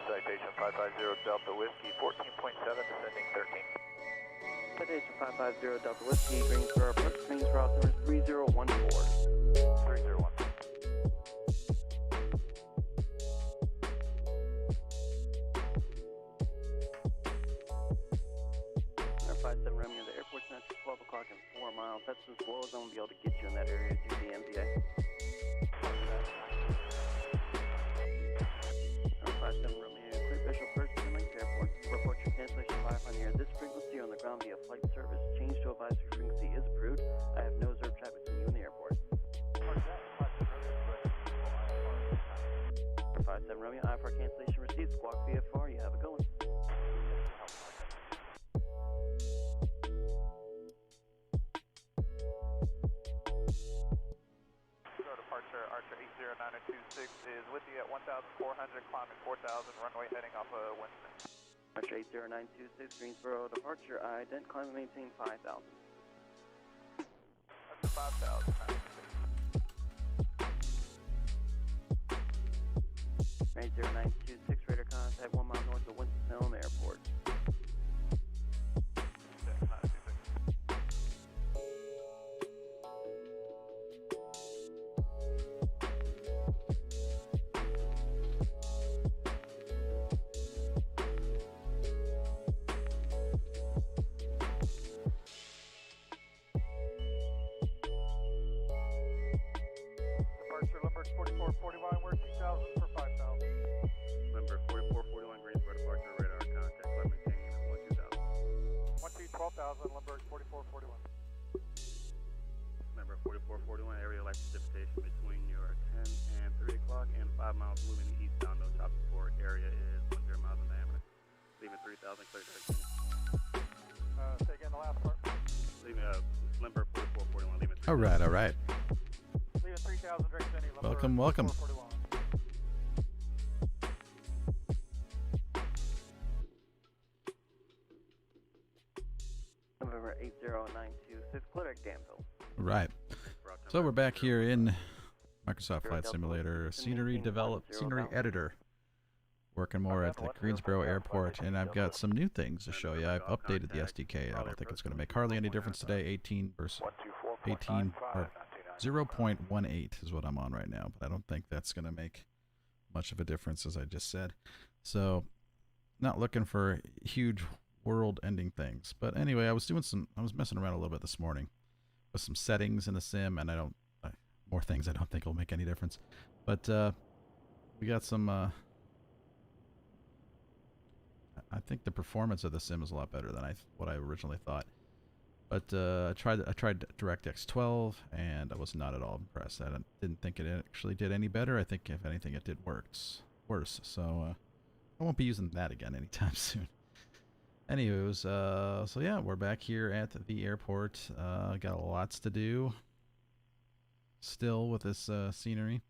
Citation 550 Delta Whiskey, 14.7, descending 13. Citation 550 Delta Whiskey, Greensboro approach, Greensboro altimeter 3014. 301. 57 Romeo, the airport's now 12 o'clock and 4 miles. That's as low as I'm going to be able to get you in that area due to the MDA. 57 Romeo, clear visual first to Link Airport. Report your cancellation 500. This frequency on the ground via flight service. Change to advisory frequency is approved. I have no observed traffic between you and the airport. 57 Romeo, IFR cancellation received. Squawk VFR, you have it going. Archer 80926 is with you at 1,400, climbing 4,000, runway heading off of Winston. Archer 80926, Greensboro departure, ident, climb and maintain 5,000. That's a 5,000. 80926, radar contact 1 mile north of Winston-Salem Airport. Departure Limburg 4441, we're 2,000 for 5,000. Limburg 4441, Greensboro departure, radar contact, climb maintaining at 12,000, Limburg 4441. Limburg 4441, area light precipitation between your 10 and 3 o'clock and 5 miles moving eastbound. No top support. Area is 10 miles in diameter. Leaving 3,000, clear direction. Say again the last part. Leaving Limburg 4441, leaving 3,000. All right, all right. Leaving 3,000, direct City, Limburg Welcome, welcome. 4441. November 80926, clear at Danville. Right. So we're back here in Microsoft Flight Simulator, Scenery Editor. Working more at the Greensboro Airport, and I've got some new things to show you. I've updated the SDK. I don't think it's going to make hardly any difference today. 18 versus 18 or 0.18 is what I'm on right now, but I don't think that's going to make much of a difference, as I just said. So, not looking for huge world-ending things. But anyway, I was messing around a little bit this morning with some settings in the sim, and more things I don't think will make any difference. But we got some. I think the performance of the sim is a lot better than what I originally thought. But I tried DirectX 12, and I was not at all impressed. I didn't think it actually did any better. I think, if anything, it did worse. So I won't be using that again anytime soon. Anyways, so yeah, we're back here at the airport. Got lots to do still with this scenery.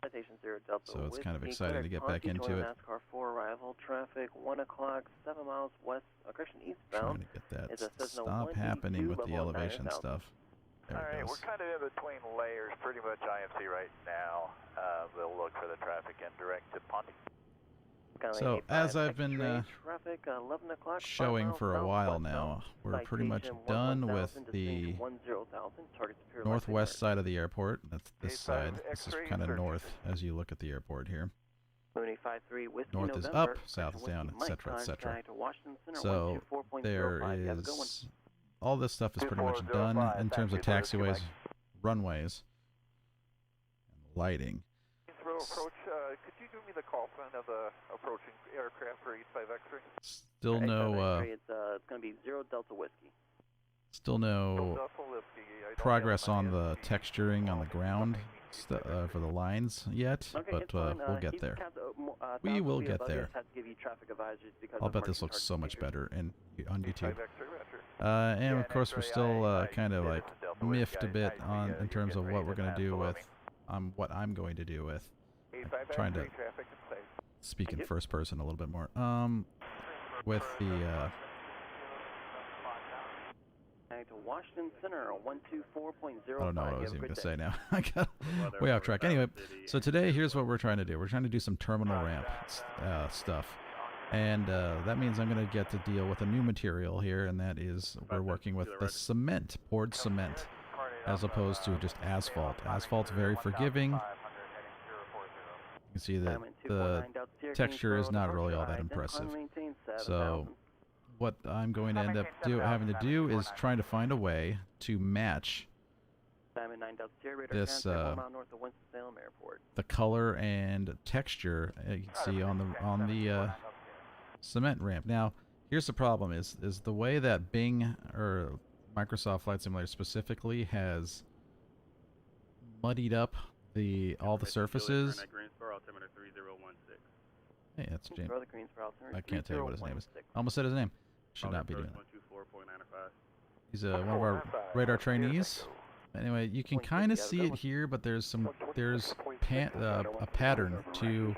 So it's kind of exciting to get back into it. NASCAR 4 arrival traffic 1 o'clock 7 miles west correction Trying eastbound. to get that stop happening with the elevation stuff. Alright, we're kind of in between layers, pretty much IMC right now. We'll look for the traffic and direct to Ponte. So as I've been showing for a while now, we're pretty much done with the northwest side of the airport. That's this side. This is kind of north as you look at the airport here. North is up, south is down, etc., etc. So there is all this stuff is pretty much done in terms of taxiways, runways, and lighting. Approach, could you do me the call sign of the approaching aircraft for 85 X-ray? Still no it's going to be 0 Delta Whiskey. Still no progress on the texturing on the ground for the lines yet, but we'll get there. We will get there. I'll bet this looks so much better on YouTube. And of course, we're still kind of like miffed a bit in terms of what we're going to do with what I'm going to do with. Trying to speak in first person a little bit more. With the to Washington Center, 124.05. I don't know what I was even going to say now. I got way off track. Anyway, so today here's what we're trying to do. We're trying to do some terminal ramp stuff. And that means I'm going to get to deal with a new material here, and that is we're working with the cement, poured cement, as opposed to just asphalt. Asphalt's very forgiving. You can see that the texture is not really all that impressive. So what I'm going to end up having to do is trying to find a way to match this the color and texture you can see on the cement ramp. Now, here's the problem: is the way that Bing or Microsoft Flight Simulator specifically has muddied up all the surfaces. Hey, that's James. I can't tell you what his name is. I almost said his name. Should not be doing that. He's one of our radar trainees. Anyway, you can kind of see it here, but there's a pattern to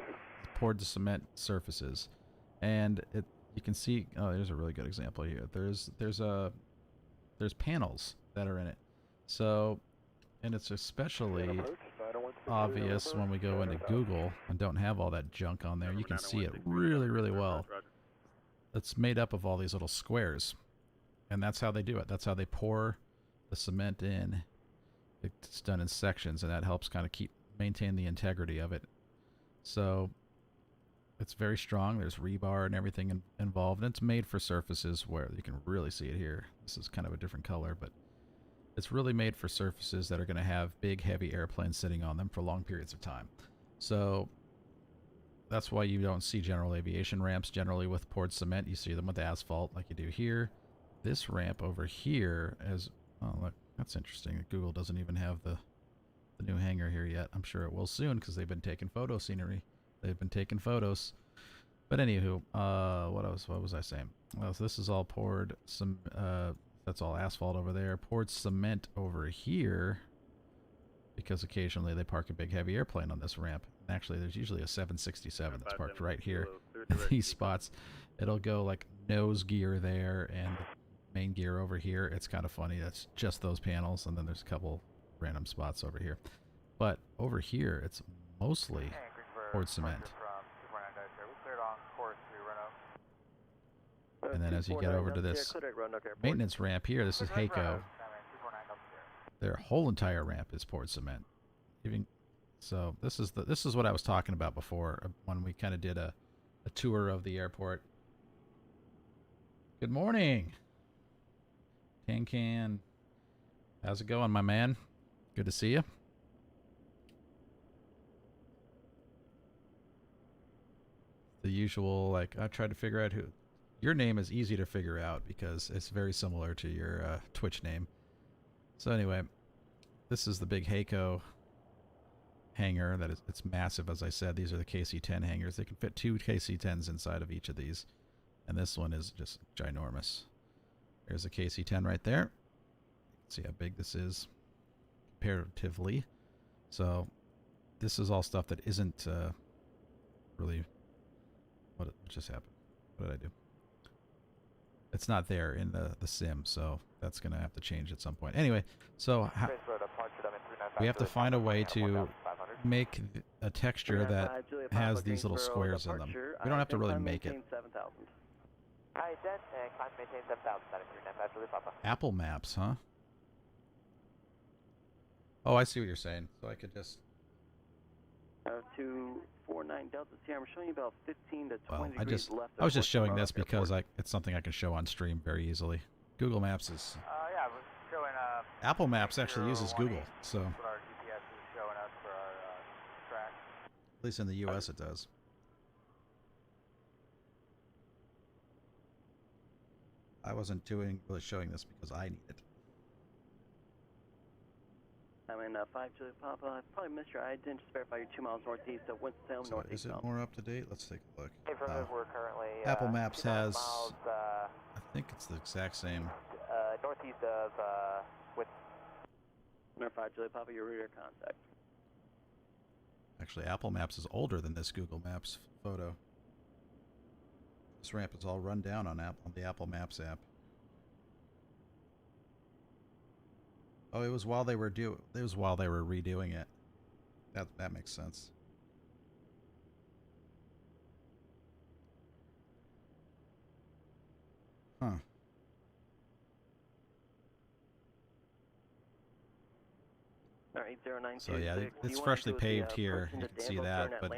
poured the cement surfaces, and you can see. Oh, there's a really good example here. There's panels that are in it. So, and it's especially obvious when we go into Google and don't have all that junk on there. You can see it really, really well. It's made up of all these little squares, and that's how they do it. That's how they pour the cement in. It's done in sections, and that helps kind of maintain the integrity of it. So it's very strong. There's rebar and everything involved, and it's made for surfaces where you can really see it here. This is kind of a different color, but it's really made for surfaces that are going to have big, heavy airplanes sitting on them for long periods of time. So that's why you don't see general aviation ramps generally with poured cement. You see them with asphalt like you do here. This ramp over here oh, look, that's interesting. Google doesn't even have the new hangar here yet. I'm sure it will soon because they've been taking photo scenery. They've been taking photos. But anywho, what was I saying? Well, so this is all poured that's all asphalt over there. Poured cement over here because occasionally they park a big heavy airplane on this ramp. And actually, there's usually a 767 that's parked right here in these spots. It'll go like nose gear there and main gear over here. It's kind of funny. That's just those panels, and then there's a couple random spots over here. But over here, it's mostly poured cement. And then as you get over to this maintenance ramp here, this is HACO. Their whole entire ramp is poured cement. So this is what I was talking about before when we kind of did a tour of the airport. Good morning. Can. How's it going, my man? Good to see you. The usual, like, I tried to figure out who... Your name is easy to figure out because it's very similar to your Twitch name. So anyway, this is the big HACO hangar. It's massive, as I said. These are the KC-10 hangars. They can fit 2 KC-10s inside of each of these. And this one is just ginormous. There's a KC-10 right there. See how big this is comparatively. So this is all stuff that isn't really... What just happened? What did I do? It's not there in the sim, so that's going to have to change at some point. Anyway, so we have to find a way to make a texture that has these little squares in them. We don't have to really make it. Apple Maps, huh? Oh, I see what you're saying. So I could just... 249 Delta Sierra. I'm showing you about 15 to 20 degrees left. I was just showing this because it's something I can show on stream very easily. Google Maps is... yeah, I was showing... Apple Maps actually uses Google, so... That's what our GPS is showing us for our track. At least in the U.S. it does. I wasn't really showing this because I need it. I'm in 5 Juliet Papa. I probably missed your ID. Just verify you're 2 miles northeast of Winston-Salem, So northeast. is it more up to date? Let's take a look. Hey, we're currently... Apple Maps has... miles, I think it's the exact same. northeast of... with... 5 Juliet Papa, your rear contact. Actually, Apple Maps is older than this Google Maps photo. This ramp is all run down on the Apple Maps app. Oh, it was while they were redoing it. That makes sense. Alright, 80926. So yeah, it's freshly paved here. You can see that, but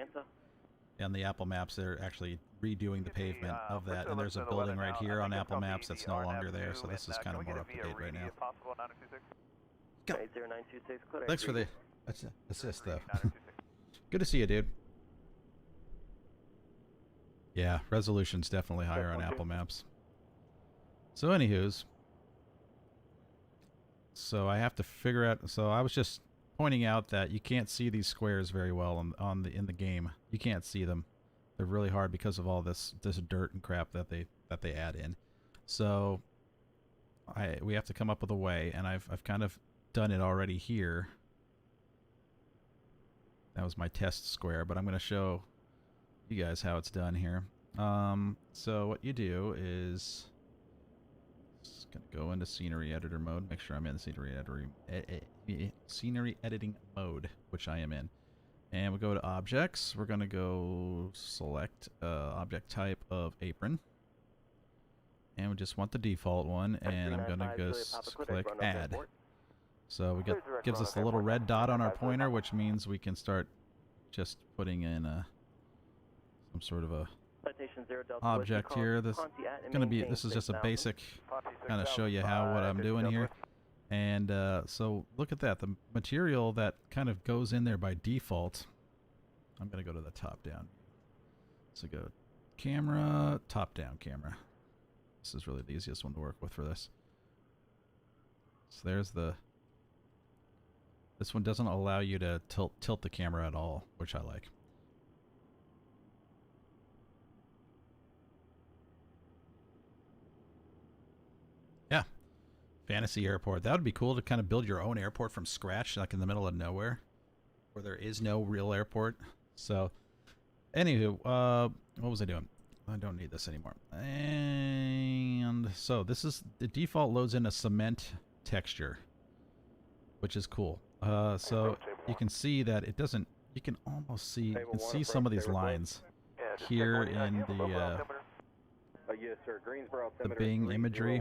on the Apple Maps, they're actually redoing the pavement of that. And there's a building right here on Apple Maps that's no longer there, so this is kind of more up to date right now. Go. 80926, Thanks for the assist, though. Good to see you, dude. Yeah, resolution's definitely higher on Apple Maps. So, anywho's. So I have to figure out. So I was just pointing out that you can't see these squares very well in the game. You can't see them. They're really hard because of all this dirt and crap that they add in. So we have to come up with a way, and I've kind of done it already here. That was my test square, but I'm going to show you guys how it's done here. So what you do is just going to go into scenery editor mode. Make sure I'm in scenery editing mode, which I am in. And we'll go to objects. We're going to go select object type of apron. And we just want the default one, and I'm going to go click add. So we gives us a little red dot on our pointer, which means we can start just putting in some sort of a object here. This is just a basic kind of show you what I'm doing here. And so look at that, the material that kind of goes in there by default. I'm going to go to the top down. So go camera, top down camera. This is really the easiest one to work with for this. So there's this one doesn't allow you to tilt the camera at all, which I like. Yeah. Fantasy airport. That would be cool to kind of build your own airport from scratch, like in the middle of nowhere, where there is no real airport. So, anywho, what was I doing? I don't need this anymore. And so this is the default loads in a cement texture, which is cool. So you can see that it doesn't. You can almost see. You can see some of these lines here in the Bing imagery.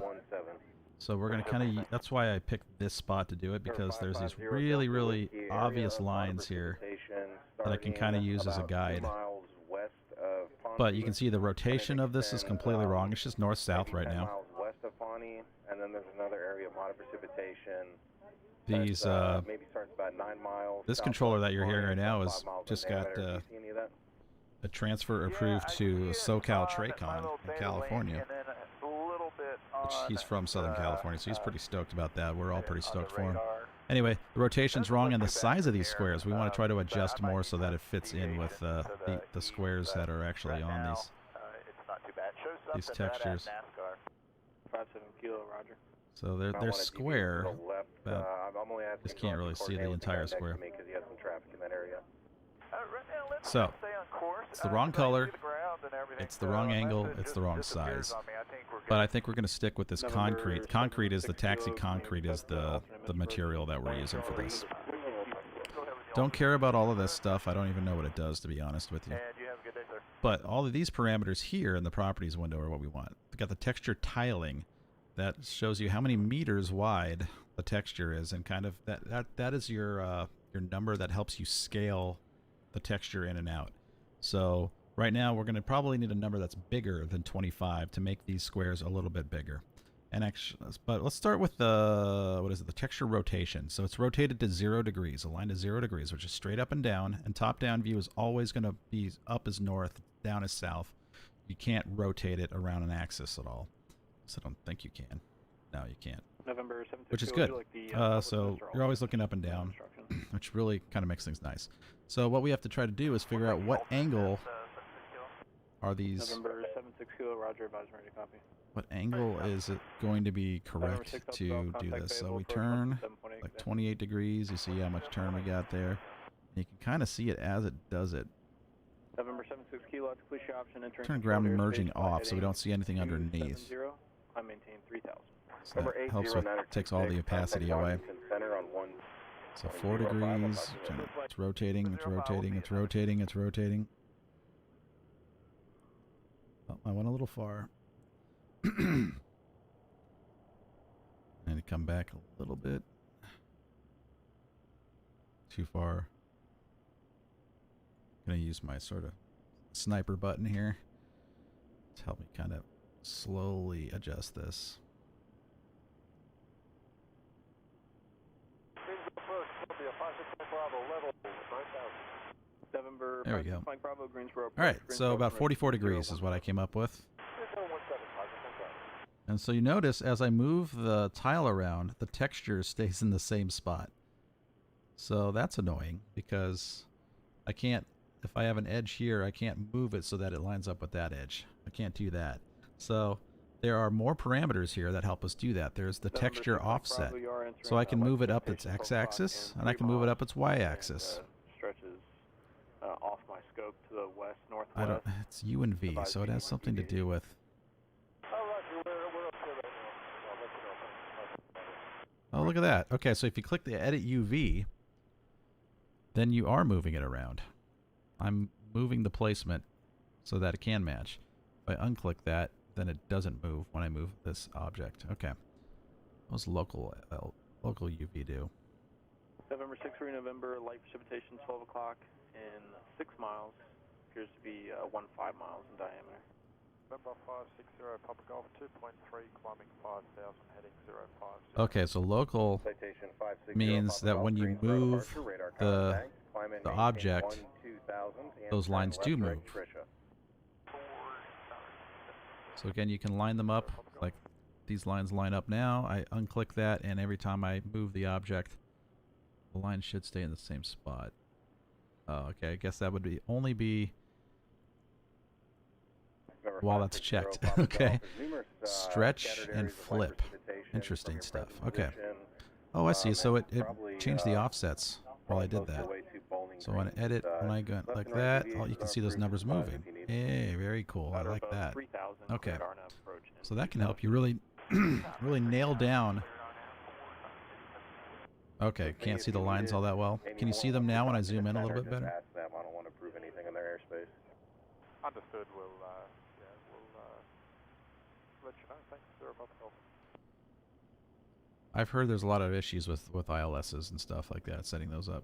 So we're going to kind of, that's why I picked this spot to do it, because there's these really, really obvious lines here that I can kind of use as a guide. But you can see the rotation of this is completely wrong. It's just north-south right now. These, this controller that you're hearing right now is just got a transfer approved to SoCal Tracon in California. Which he's from Southern California, so he's pretty stoked about that. We're all pretty stoked for him. Anyway, the rotation's wrong, and the size of these squares, we want to try to adjust more so that it fits in with the squares that are actually on these textures. So they're square, but just can't really see the entire square. So, it's the wrong color, it's the wrong angle, it's the wrong size. But I think we're going to stick with this concrete. Concrete is the taxi concrete is the material that we're using for this. Don't care about all of this stuff. I don't even know what it does, to be honest with you. But all of these parameters here in the properties window are what we want. We've got the texture tiling that shows you how many meters wide the texture is, and kind of that is your number that helps you scale the texture in and out. So right now we're going to probably need a number that's bigger than 25 to make these squares a little bit bigger. And actually, but let's start with the texture rotation. So it's rotated to 0 degrees, aligned to 0 degrees, which is straight up and down. And top-down view is always going to be up is north, down is south. You can't rotate it around an axis at all. So I don't think you can. No, you can't. November 7th, which is good. So you're always looking up and down, which really kind of makes things nice. So what we have to try to do is figure out what angle are these. November 76 Kilo, Roger, advise ready to copy. What angle is it going to be correct to do this? So we turn like 28 degrees. You see how much turn we got there. And you can kind of see it as it does it. November 76 Kilo, complete your option. Turn ground merging off so we don't see anything underneath. I maintain 3000. So that helps with, takes all the opacity away. So 4 degrees, it's rotating, it's rotating, it's rotating, it's rotating. Oh, I went a little far. And to come back a little bit. too far. Gonna use my sort of sniper button here to help me kind of slowly adjust this. There we go. Alright, so about 44 degrees is what I came up with. And so you notice as I move the tile around, the texture stays in the same spot. So that's annoying because I can't, if I have an edge here, I can't move it so that it lines up with that edge. I can't do that. So there are more parameters here that help us do that. There's the texture offset. So I can move it up its x-axis and I can move it up its y-axis. Off my scope to the west, northwest. I don't, it's U and V, so it has something to do with... Oh, look at that. Okay, so if you click the edit UV, then you are moving it around. I'm moving the placement so that it can match. If I unclick that, then it doesn't move when I move this object. Okay. What does local UV do? November 6 through November, light precipitation 12 o'clock in 6 miles. Appears to be 15 miles in diameter. November 560 Papa Golf 2.3, climbing 5,000, heading 05. Okay, so local means that when you move the object, those lines do move. So again, you can line them up, like these lines line up now. I unclick that, and every time I move the object, the line should stay in the same spot. Oh, okay, I guess that would be only be while that's checked. Okay. Stretch and flip. Interesting stuff. Okay. Oh, I see. So it changed the offsets while I did that. So when I edit, when I go like that, oh, you can see those numbers moving. Hey, very cool. I like that. Okay. So that can help you really, really nail down. Okay, can't see the lines all that well. Can you see them now when I zoom in a little bit better? I don't want to prove anything in their airspace. Understood. We'll let you know. Thanks, sir. I've heard there's a lot of issues with ILSs and stuff like that, setting those up.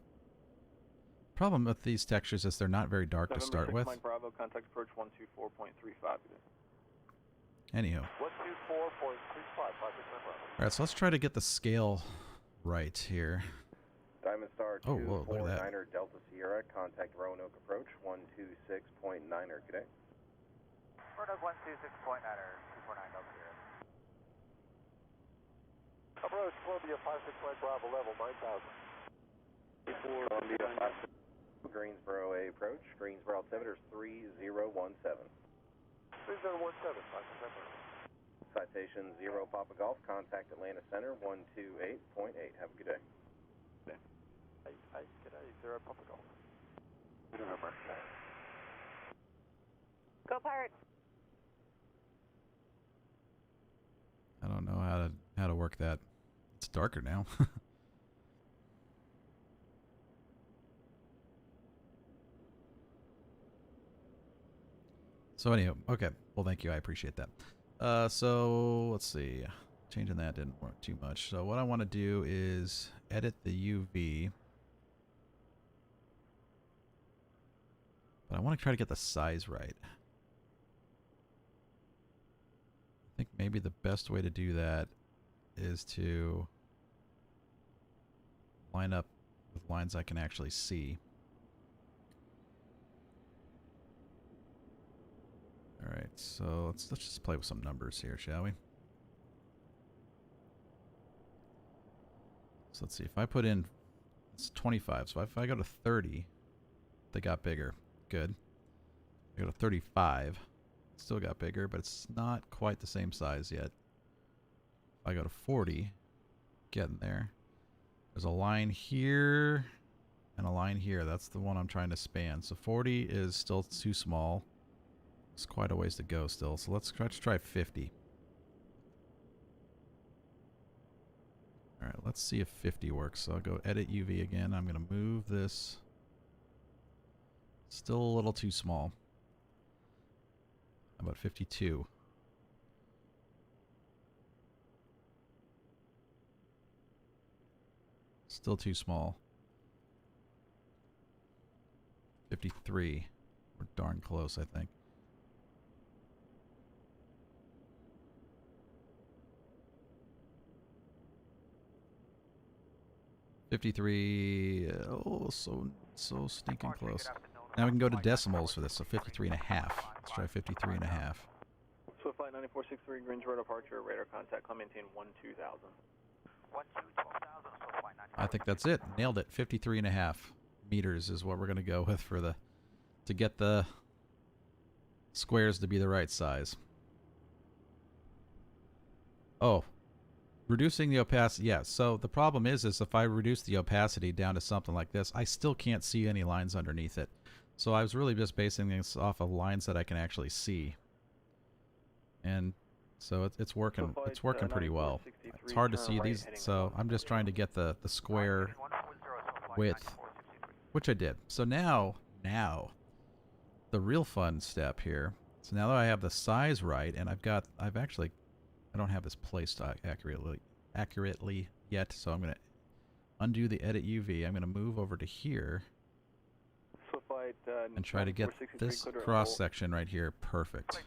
Problem with these textures is they're not very dark to start with. Bravo, contact approach 124.35. 124.35. Anywho. Alright, so let's try to get the scale right here. Diamond Star Oh, whoa, look at that. 249er Delta Sierra, contact Roanoke approach 126.9er. Good day. Roanoke 126.9er, 249 Delta Sierra. Approach Columbia 561 Bravo level 9,000. Columbia 561. Greensboro A approach. Greensboro altimeter is 3017. 3017, 561. Citation 0 Papa Golf, contact Atlanta Center 128.8. Have a good day. 8, good day, 0 Papa Golf. Go Pirates. I don't know how to work that. It's darker now. So anyhow, okay. Well, thank you. I appreciate that. So let's see. Changing that didn't work too much. So what I want to do is edit the UV. But I want to try to get the size right. I think maybe the best way to do that is to line up with lines I can actually see. Alright, so let's just play with some numbers here, shall we? So let's see, if I put in, it's 25, so if I go to 30, they got bigger. Good. I go to 35, still got bigger, but it's not quite the same size yet. If I go to 40, getting there. There's a line here and a line here. That's the one I'm trying to span. So 40 is still too small. It's quite a ways to go still, so let's try 50. Alright, let's see if 50 works. So I'll go edit UV again. I'm going to move this. Still a little too small. How about 52? Still too small. 53. We're darn close, I think. Oh, so stinking close. Now we can go to decimals for this, so 53 and a half. Let's try 53 and a half. Swift Flight 9463, Greensboro departure, radar contact, climb maintain 12,000. 12,000, I think that's it. Nailed it. 53 and a half meters is what we're going to go with for to get the squares to be the right size. Oh, reducing the opacity. Yeah, so the problem is if I reduce the opacity down to something like this, I still can't see any lines underneath it. So I was really just basing this off of lines that I can actually see. And so it's working. It's working pretty well. It's hard to see these, so I'm just trying to get the square width, which I did. So now the real fun step here. So now that I have the size right, and I don't have this placed accurately yet, so I'm going to undo the edit UV. I'm going to move over to here and try to get this cross section right here perfect.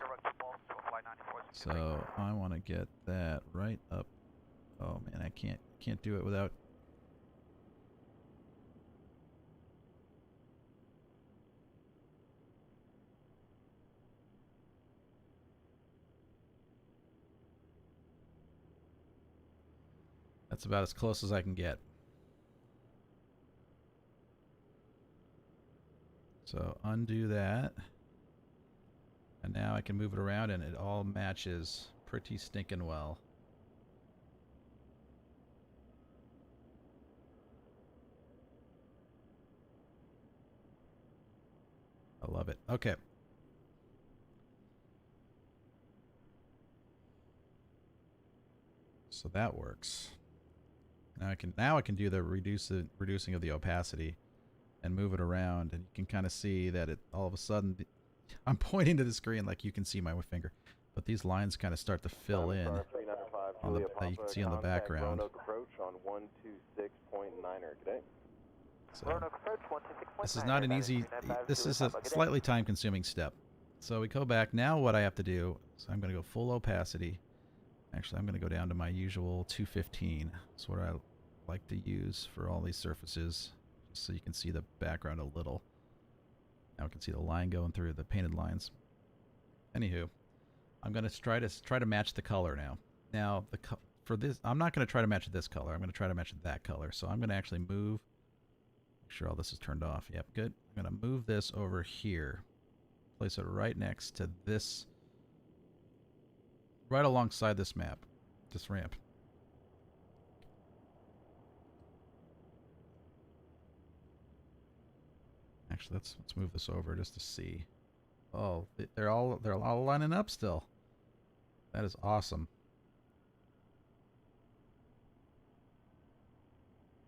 So I want to get that right up. Oh man, I can't do it without. That's about as close as I can get. So undo that. And now I can move it around and it all matches pretty stinking well. I love it. Okay. So that works. Now I can do the reducing of the opacity and move it around, and you can kind of see that it all of a sudden I'm pointing to the screen like you can see my finger, but these lines kind of start to fill in on that you can see on the background. So this is not an easy. This is a slightly time-consuming step. So we go back. Now what I have to do is I'm going to go full opacity. Actually, I'm going to go down to my usual 215. That's what I like to use for all these surfaces, just so you can see the background a little. Now we can see the line going through the painted lines. Anywho, I'm going to try to match the color now. Now for this, I'm not going to try to match this color. I'm going to try to match that color. So I'm going to actually move. Make sure all this is turned off. Yep, good. I'm going to move this over here. Place it right next to this. Right alongside this map. This ramp. Actually, let's move this over just to see. Oh, they're all lining up still. That is awesome.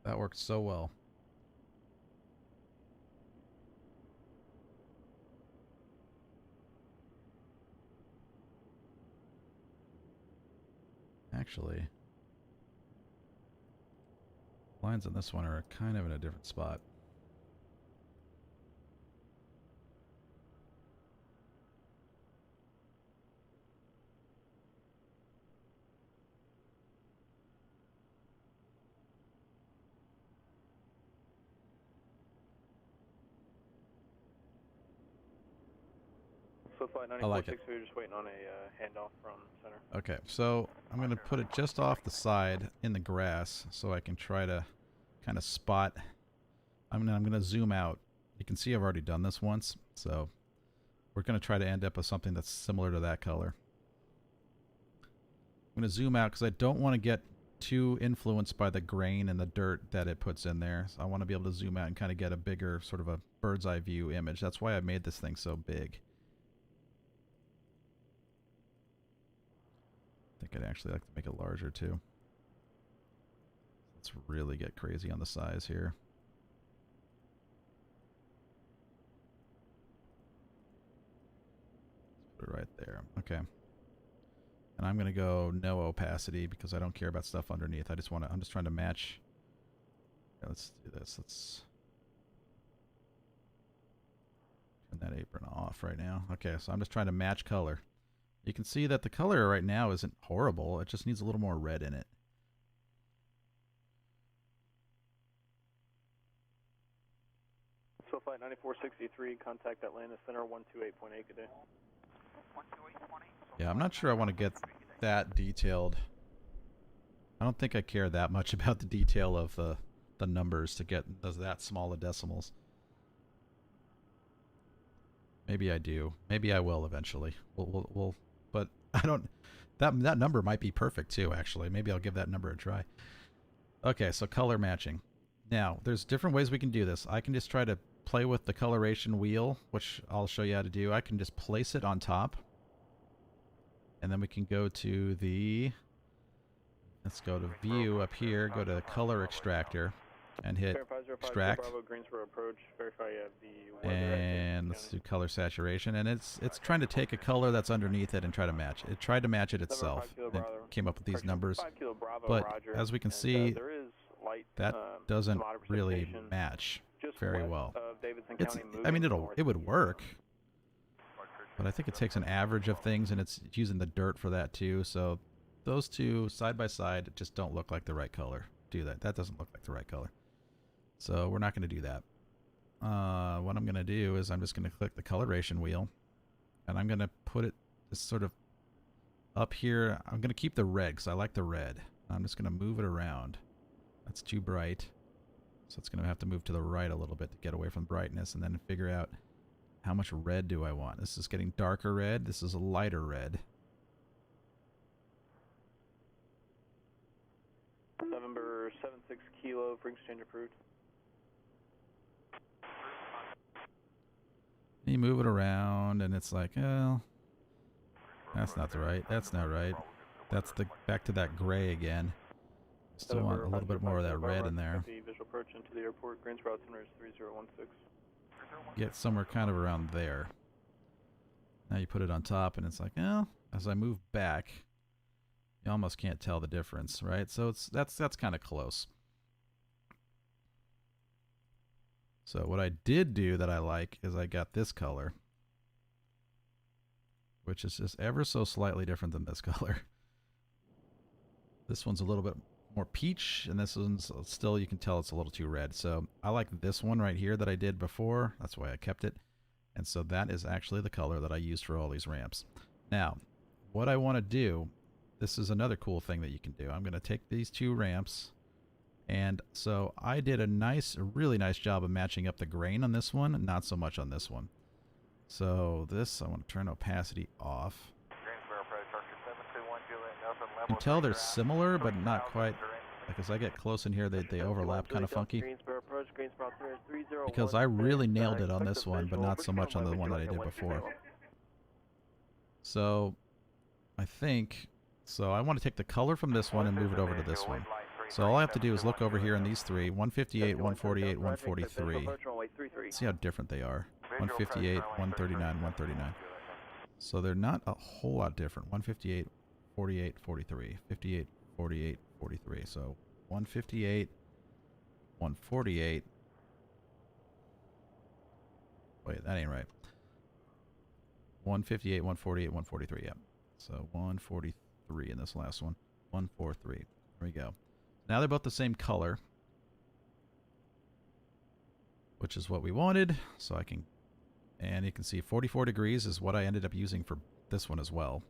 That worked so well. Actually, lines on this one are kind of in a different spot. I like it. We're just waiting on a handoff from center. Okay, so I'm going to put it just off the side in the grass so I can try to kind of spot. I'm going to zoom out. You can see I've already done this once, so we're going to try to end up with something that's similar to that color. I'm going to zoom out because I don't want to get too influenced by the grain and the dirt that it puts in there. So I want to be able to zoom out and kind of get a bigger sort of a bird's eye view image. That's why I made this thing so big. I think I'd actually like to make it larger too. Let's really get crazy on the size here. Let's put it right there. Okay. And I'm going to go no opacity because I don't care about stuff underneath. I'm just trying to match. Yeah, let's do this. Turn that apron off right now. Okay, so I'm just trying to match color. You can see that the color right now isn't horrible. It just needs a little more red in it. So flight 9463, contact Atlanta Center 128.8, good day. Yeah, I'm not sure I want to get that detailed. I don't think I care that much about the detail of the numbers to get that small of decimals. Maybe I do. Maybe I will eventually. We'll but I don't. That number might be perfect too. Actually, maybe I'll give that number a try. Okay, so color matching. Now, there's different ways we can do this. I can just try to play with the coloration wheel, which I'll show you how to do. I can just place it on top, and then we can go to the. Let's go to view up here. Go to color extractor, and hit extract. And let's do color saturation, and it's trying to take a color that's underneath it and try to match it. It tried to match it itself. It came up with these numbers, but as we can see, that doesn't really match very well. I mean, it would work, but I think it takes an average of things, and it's using the dirt for that too. So those two side by side just don't look like the right color. Do that? That doesn't look like the right color. So we're not going to do that. What I'm going to do is I'm just going to click the coloration wheel, and I'm going to put it just sort of up here. I'm going to keep the red because I like the red. I'm just going to move it around. That's too bright, so it's going to have to move to the right a little bit to get away from brightness, and then figure out how much red do I want. This is getting darker red. This is a lighter red. November 76 Kilo, for exchange approved. You move it around, and it's like, oh, that's not right. That's not right. That's the back to that gray again. Still want a little bit more of that red in there. Visual approach into the airport. Greensboro itinerary is 3016. Get somewhere kind of around there. Now you put it on top, and it's like, oh, as I move back, you almost can't tell the difference, right? So that's kind of close. So what I did do that I like is I got this color, which is just ever so slightly different than this color. This one's a little bit more peach, and this one's still, you can tell it's a little too red. So I like this one right here that I did before. That's why I kept it. And so that is actually the color that I used for all these ramps. Now, what I want to do, this is another cool thing that you can do. I'm going to take these two ramps, and so I did a really nice job of matching up the grain on this one, not so much on this one. So this, I want to turn opacity off. You can tell they're similar, but not quite. Like as I get close in here, they overlap kind of funky. Because I really nailed it on this one, but not so much on the one that I did before. So I think, so I want to take the color from this one and move it over to this one. So all I have to do is look over here in these three, 158, 148, 143. See how different they are. 158, 139, 139. So they're not a whole lot different. 158, 48, 43. 58, 48, 43. So 158, 148. Wait, that ain't right. 158, 148, 143. Yep. So 143 in this last one. 143. There we go. Now they're both the same color, which is what we wanted. So I can, and you can see 44 degrees is what I ended up using for this one as well.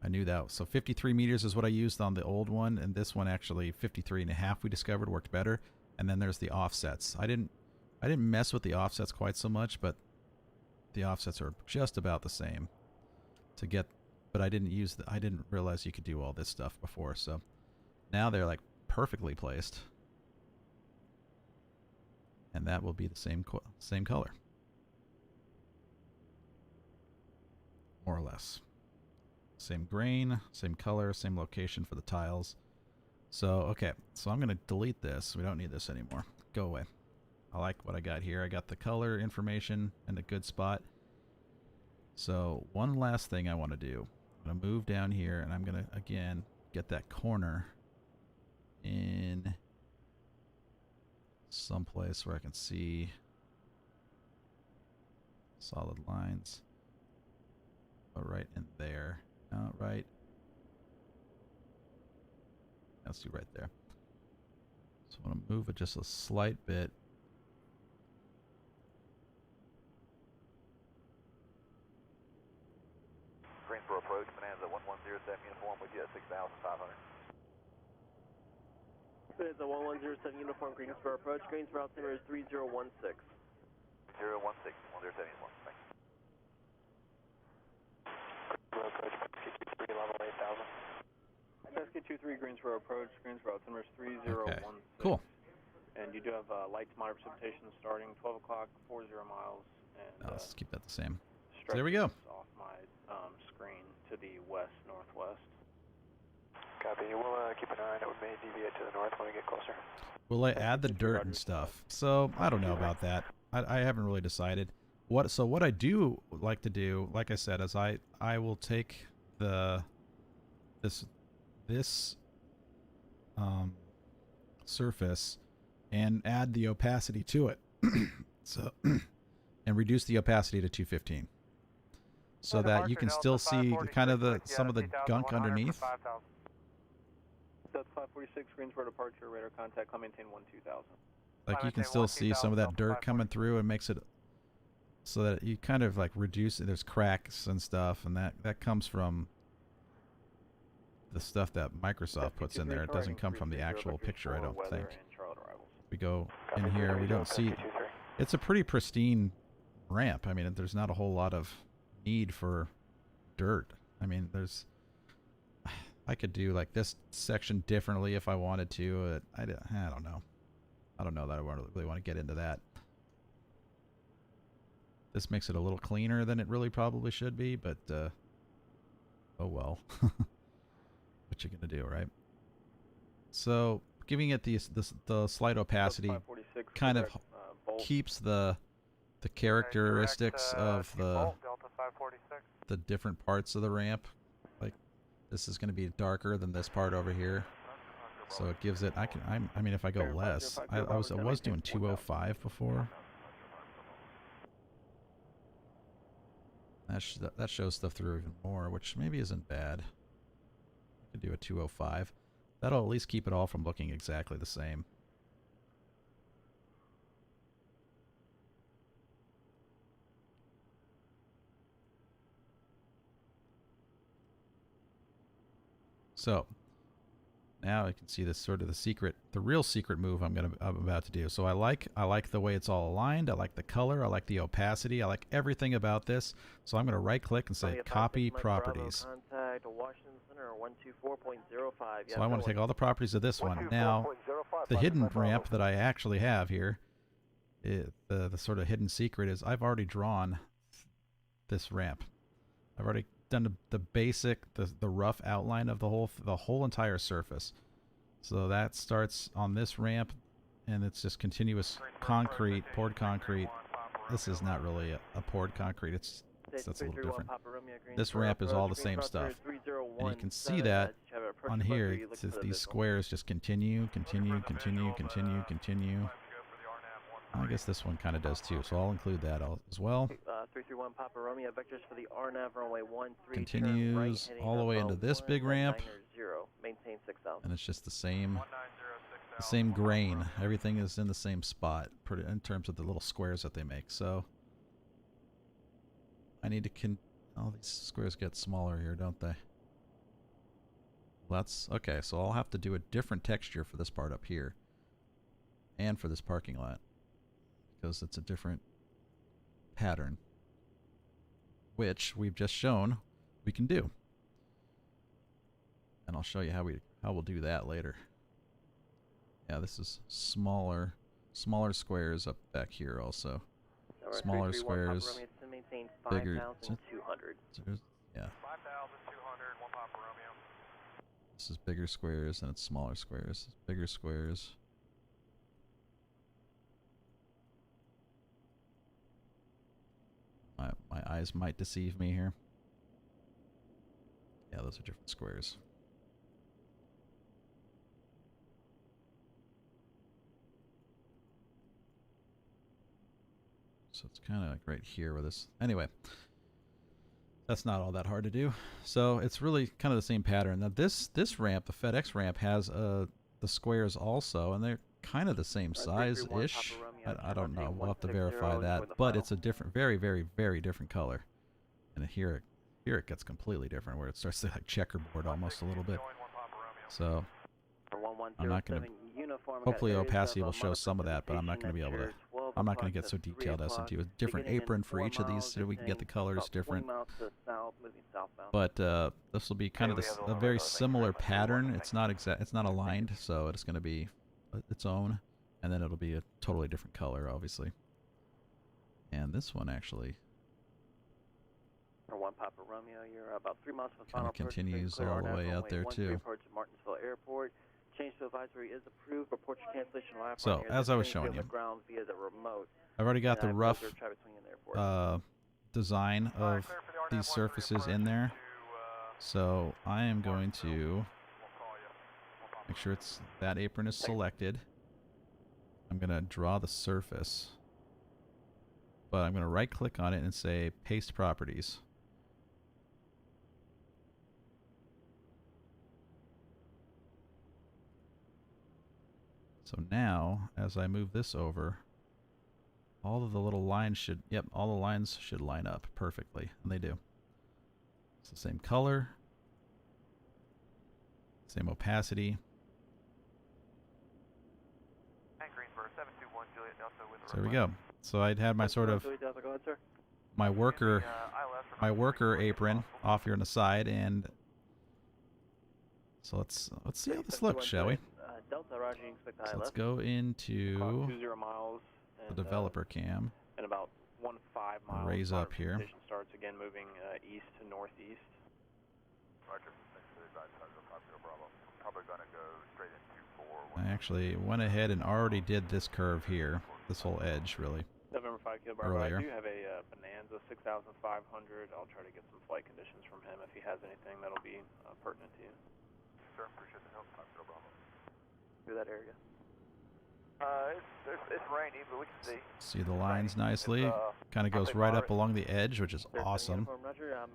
I knew that. So 53 meters is what I used on the old one, and this one actually 53.5 we discovered worked better. And then there's the offsets. I didn't mess with the offsets quite so much, but the offsets are just about the same to get, but I didn't realize you could do all this stuff before. So now they're like perfectly placed, and that will be the same color, more or less. Same grain, same color, same location for the tiles. So okay, so I'm gonna delete this. We don't need this anymore. Go away. I like what I got here. I got the color information in a good spot. So one last thing I want to do. I'm gonna move down here, and I'm gonna again get that corner in someplace where I can see Solid lines. Oh, right in there. No, right. Let's do right there. So I want to move it just a slight bit. Greensboro approach, Bonanza 1107 uniform with you at 6,500. Bonanza 1107 uniform, Greensboro approach. Greensboro altimeter is 3016. 016, 107 uniform. Thanks. Greensboro approach, SK23 level 8000. SK23 Greensboro approach, Greensboro altimeter is 3016. Okay. Cool. And you do have light to moderate precipitation starting 12 o'clock, 40 miles. And Let's keep that the same. So there we go. Off my screen to the west-northwest. Copy. We'll keep an eye on it. We may deviate to the north when we get closer. Will I add the dirt and stuff? So I don't know about that. I haven't really decided. So what I do like to do, like I said, is I will take this surface and add the opacity to it. So and reduce the opacity to 215. So that you can still see kind of some of the gunk underneath. That's 546 Greensboro departure, radar contact, climb maintain 12000. Like you can still see some of that dirt coming through and makes it so that you kind of like reduce it. There's cracks and stuff, and that comes from the stuff that Microsoft puts in there. It doesn't come from the actual picture, I don't think. We go in here, we don't see. It's a pretty pristine ramp. I mean, there's not a whole lot of need for dirt. I mean, I could do like this section differently if I wanted to. I don't know. I don't know that I really want to get into that. This makes it a little cleaner than it really probably should be, but oh well. What you gonna do, right? So giving it the slight opacity kind of keeps the characteristics of the different parts of the ramp. Like this is going to be darker than this part over here, so it gives it. I mean, if I go less, I was doing 205 before. That shows stuff through even more, which maybe isn't bad. I could do a 205. That'll at least keep it all from looking exactly the same. So now I can see this sort of the real secret move I'm about to do. So I like the way it's all aligned. I like the color. I like the opacity. I like everything about this. So I'm going to right click and say copy properties. So I want to take all the properties of this one. Now the hidden ramp that I actually have here, the sort of hidden secret is I've already drawn this ramp. I've already done the basic, the rough outline of the whole entire surface. So that starts on this ramp, and it's just continuous concrete, poured concrete. This is not really a poured concrete. That's a little different. This ramp is all the same stuff, and you can see that on here. These squares just continue. I guess this one kind of does too, so I'll include that as well. 331 Papa Romeo, vectors for the RNAV runway 13. Continues right, all the way into this big ramp, maintain 6000. and it's just the same grain. Everything is in the same spot in terms of the little squares that they make. So I need to all these squares get smaller here, don't they? That's okay. So I'll have to do a different texture for this part up here, and for this parking lot, because it's a different pattern, which we've just shown we can do. And I'll show you how we'll do that later. Yeah, this is smaller squares up back here also. Smaller squares, bigger. Yeah. 5,200, 1 Papa Romeo. This is bigger squares, and it's smaller squares. Bigger squares. My eyes might deceive me here. Yeah, those are different squares. So it's kind of like right here with this. Anyway, that's not all that hard to do. So it's really kind of the same pattern. Now this ramp, the FedEx ramp, has the squares also, and they're kind of the same size-ish. I don't know. We'll have to verify that. But it's a different, very, very, very different color. And here it gets completely different, where it starts to like checkerboard almost a little bit. So I'm not going to. Hopefully opacity will show some of that, but I'm not going to be able to. I'm not going to get so detailed as to a different apron for each of these, so we can get the colors different. But this will be kind of a very similar pattern. It's not exact. It's not aligned, so it's going to be its own, and then it'll be a totally different color, obviously. And this one actually. One Papa Romeo, you're about 3 miles from the final approach. Continues all the way out there too. Martinsville Airport. Change to advisory is approved. Report your cancellation live. So as I was showing you, via the remote. I've already got the rough design of these surfaces in there. So I am going to make sure that apron is selected. I'm going to draw the surface, but I'm going to right click on it and say paste properties. So now, as I move this over, all of the little lines should, all the lines should line up perfectly, and they do. It's the same color, same opacity. So there we go. So I'd had my sort of my worker apron off here on the side, and so let's see how this looks, shall we? So let's go into the developer cam. And about 1.5 miles. Raise up here. Starts again moving east to northeast. Probably gonna go straight into 4. I actually went ahead and already did this curve here, this whole edge really. November 5 Kilo Bravo. I do have a Bonanza 6500. I'll try to get some flight conditions from him if he has anything that'll be pertinent to you. Sir, appreciate the help. 5 Kilo Bravo. Through that area. It's rainy, but we can see. See the lines nicely. Kind of goes right up along the edge, which is awesome.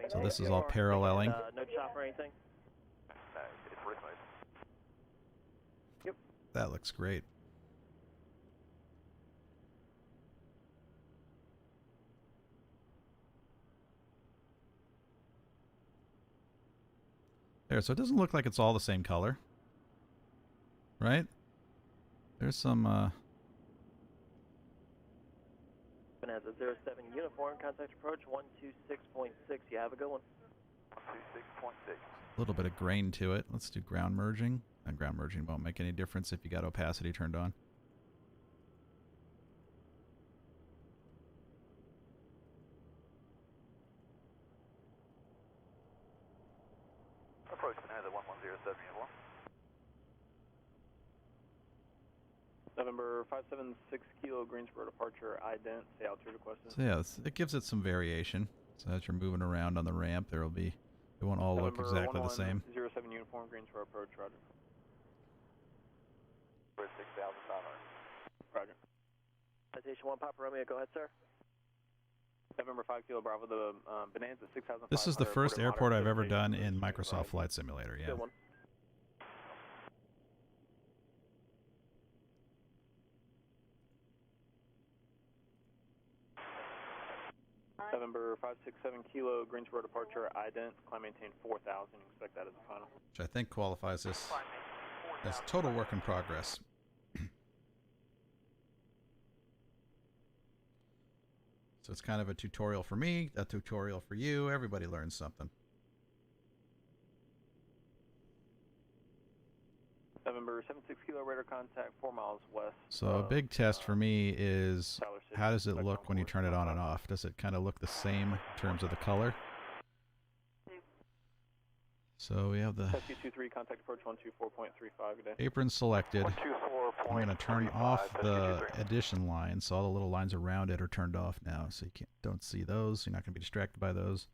So this is all paralleling. No chop or anything? No, it's rhythmic. Yep. That looks great. There, so it doesn't look like it's all the same color. Right? There's some, Bonanza 07 uniform, contact approach 126.6. You have a good one. 126.6. A little bit of grain to it. Let's do ground merging. And ground merging won't make any difference if you got opacity turned on. Approach Bonanza 1107 uniform. November 576 Kilo Greensboro departure ident. Say altitude requested. So yeah, it gives it some variation. So as you're moving around on the ramp, there will be, it won't all look exactly the same. 07 uniform Greensboro approach, roger. 6,500. Roger. Citation 1 Papa Romeo, go ahead, sir. November 5 Kilo Bravo, the Bonanza 6500. This is the first airport I've ever done in Microsoft Flight Simulator, yeah. Good one. November 567 Kilo Greensboro departure ident. Climb maintain 4,000. You expect that as a final. Which I think qualifies this as total work in progress. So it's kind of a tutorial for me, a tutorial for you. Everybody learns something. November 76 Kilo radar contact 4 miles west. So a big test for me is how does it look when you turn it on and off? Does it kind of look the same in terms of the color? So we have the SQ23 contact approach 124.35 today. apron selected. I'm going to turn off the addition line, so all the little lines around it are turned off now, so you don't see those. You're not going to be distracted by those.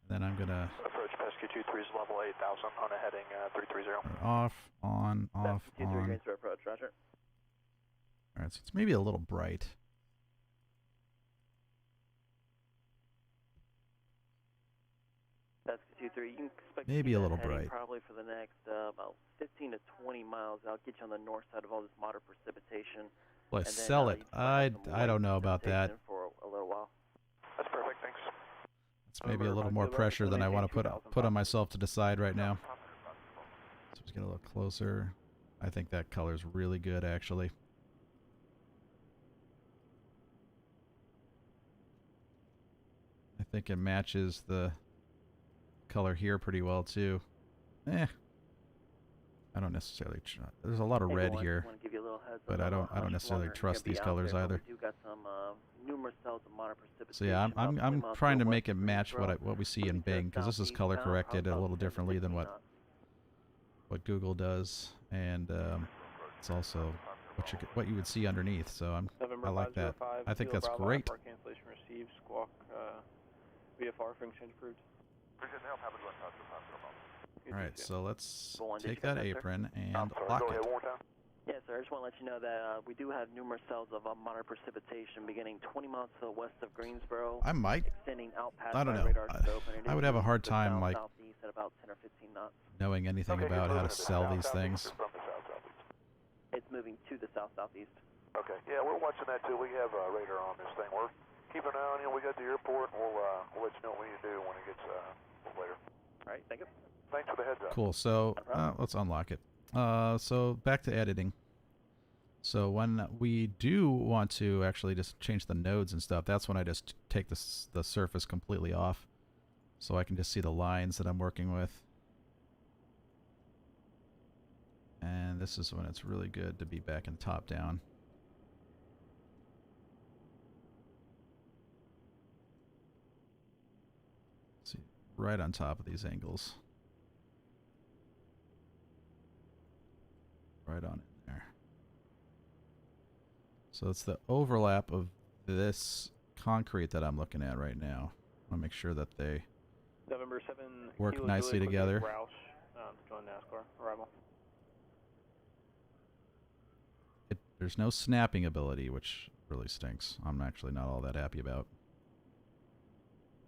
And then I'm going to approach SQ23 is level 8,000 on a heading 330. Off, on, off, on. Approach, roger. All right, so it's maybe a little bright. 23. You can expect Maybe to a keep little that heading bright. probably for the next about 15 to 20 miles. I'll get you on the north side of all this moderate precipitation. Well, And then, sell it. you just might have some I don't light know about that. precipitation for a little while. That's perfect, thanks. It's maybe a little more pressure than I want to put on myself to decide right now. So let's get a little closer. I think that color's really good, actually. I think it matches the color here pretty well too. I don't necessarily. There's a lot of red here, but I don't necessarily trust these colors either. So yeah, I'm trying to make it match what we see in Bing, because this is color corrected a little differently than what Google does, and it's also what you would see underneath. So I like that. I think that's great. Cancellation received. Squawk VFR for exchange approved. All right, so let's take that apron and lock it. Yes, sir. I just want to let you know that we do have numerous cells of moderate precipitation beginning 20 miles to the west of Greensboro. I might. Extending out past I don't know. radar scope, and I would have a hard time like southeast at about 10 or 15 knots. knowing anything about how to sell these things. It's moving to the south-southeast. Okay. Yeah, we're watching that too. We have radar on this thing. We're keeping an eye on you. We got the airport, and we'll let you know what you do when it gets a little later. All right. Thank you. Thanks for the heads up. Cool. So let's unlock it. So back to editing. So when we do want to actually just change the nodes and stuff, that's when I just take the surface completely off, so I can just see the lines that I'm working with. And this is when it's really good to be back in top down. See, right on top of these angles. Right on in there. So it's the overlap of this concrete that I'm looking at right now. I want to make sure that they November 7 work nicely together. Roush, join NASCAR arrival. There's no snapping ability, which really stinks. I'm actually not all that happy about.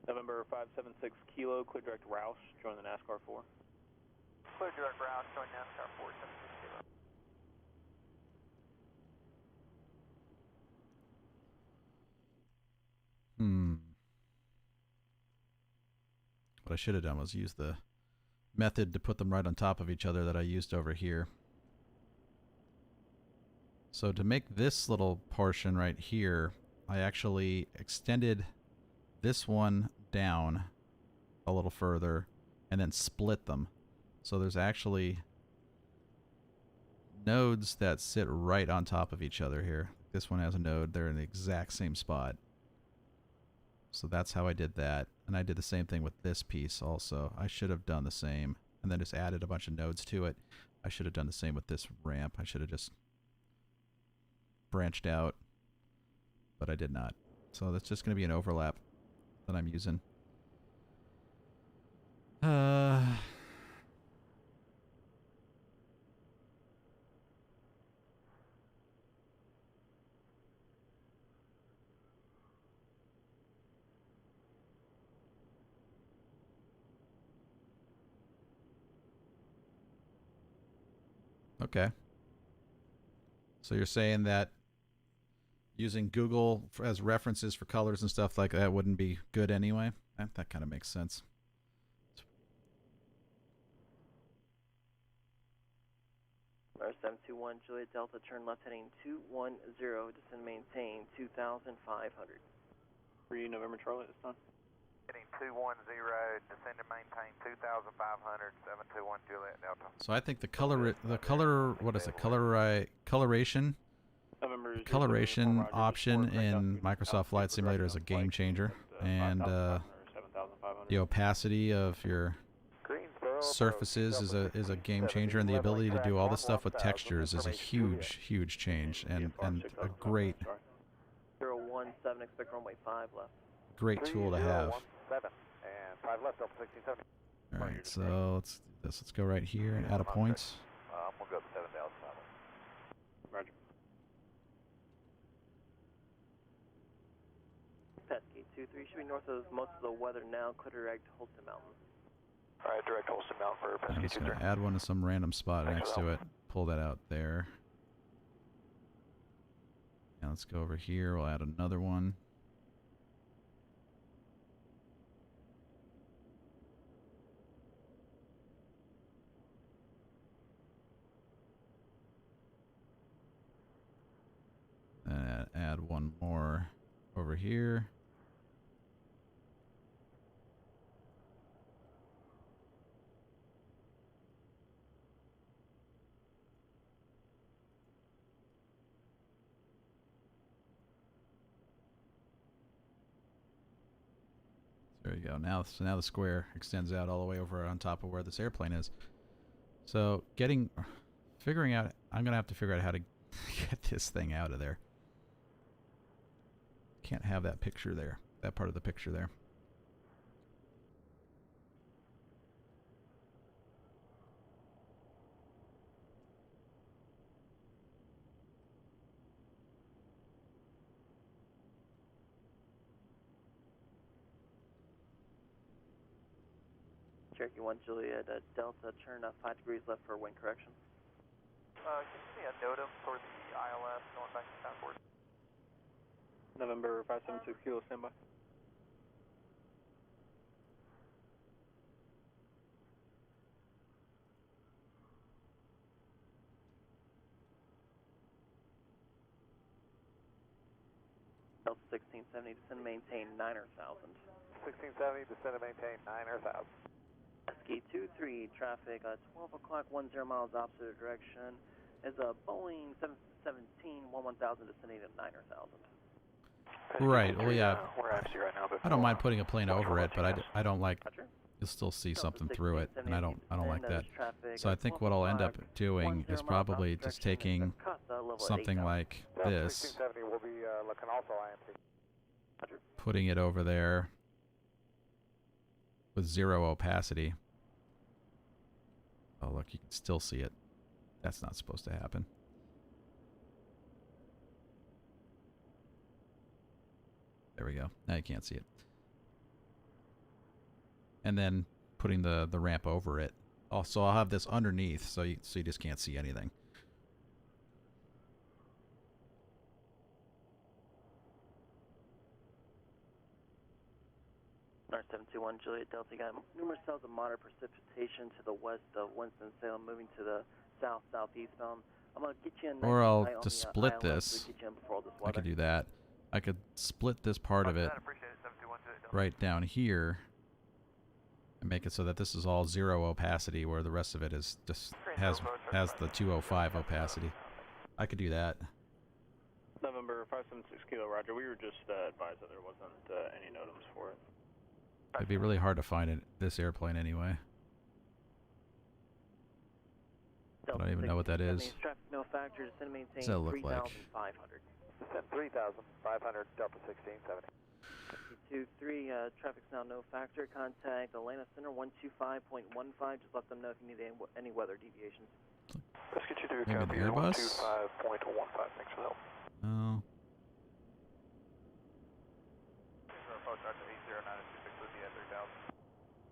November 576 Kilo, clear direct Roush, join the NASCAR 4. Clear direct Roush, join NASCAR 4, 76 Kilo. What I should have done was use the method to put them right on top of each other that I used over here. So to make this little portion right here, I actually extended this one down a little further and then split them. So there's actually nodes that sit right on top of each other here. This one has a node. They're in the exact same spot. So that's how I did that. And I did the same thing with this piece also. I should have done the same and then just added a bunch of nodes to it. I should have done the same with this ramp. I should have just branched out, but I did not. So that's just going to be an overlap that I'm using. Okay. So you're saying that using Google as references for colors and stuff like that wouldn't be good anyway? That kind of makes sense. Number 721 Juliet Delta, turn left heading 210, descend maintain 2,500. For you, November Charlie this time. Heading 210, descend and maintain 2,500, 721 Juliet Delta. So I think the coloration option in Microsoft Flight Simulator is a game changer, and the opacity of your surfaces is a game changer, and the ability to do all this stuff with textures is a huge change, and a great 017, expect runway 5 left. Great tool to have. 7 and 5 left, Delta 1670. All right, so let's do this. Let's go right here and add a point. I'm gonna go to 7 Dallas. Roger. Pesky 23 should be north of most of the weather now. Clear direct Holton Mountain. All right, direct Holston Mount for I'm Pesky just going 23. to add one to some random spot Thanks next for to that. it. Pull that out there. Now let's go over here. We'll add another one. And add one more over here. There you go. Now, so now the square extends out all the way over on top of where this airplane is. So figuring out, I'm gonna have to figure out how to get this thing out of there. Can't have that picture there, that part of the picture there. Cherokee 1 Juliet, Delta, turn 5 degrees left for wind correction. Can you see a NOTAM for the ILS going back to Southport? November 576 Kilo, standby. Delta 1670, descend and maintain 9,000. 1670, descend and maintain 9,000. Ski 23, traffic 12 o'clock, 10 miles opposite direction. Is a Boeing 717 1000 descending at 9,000. Right. Well, yeah. We're actually right now, but I don't mind putting a plane over it, but I don't like. Roger. You'll still see something through it, and I don't like that. So I think what I'll end up doing is probably just taking something like this, 1670 will be looking also IMC. putting it over there with 0 opacity. Oh, look, you can still see it. That's not supposed to happen. There we go. Now you can't see it. And then putting the ramp over it. Also, I'll have this underneath, so you just can't see anything. R721 Juliet Delta, you got numerous cells of moderate precipitation to the west of Winston-Salem, moving to the south-southeast bound. I'm going to get you in. Or I'll just split this. I could do that. I could split this part of it right down here and make it so that this is all 0 opacity, where the rest of it is just has the 205 opacity. I could do that. November 576 Kilo, roger. We were just advised that there wasn't any NOTAMs for it. It'd be really hard to find this airplane anyway. I don't even know what that is. No factor, descend maintain. What's that look like? 3,500. Descend 3,500, Delta 1670. 23, traffic's now no factor. Contact Atlanta Center 125.15. Just let them know if you need any weather deviations. Let's get you to Maybe an copy Airbus? 125.15. Thanks for the help. Oh. Approach Archer 80926 with you at 3,000.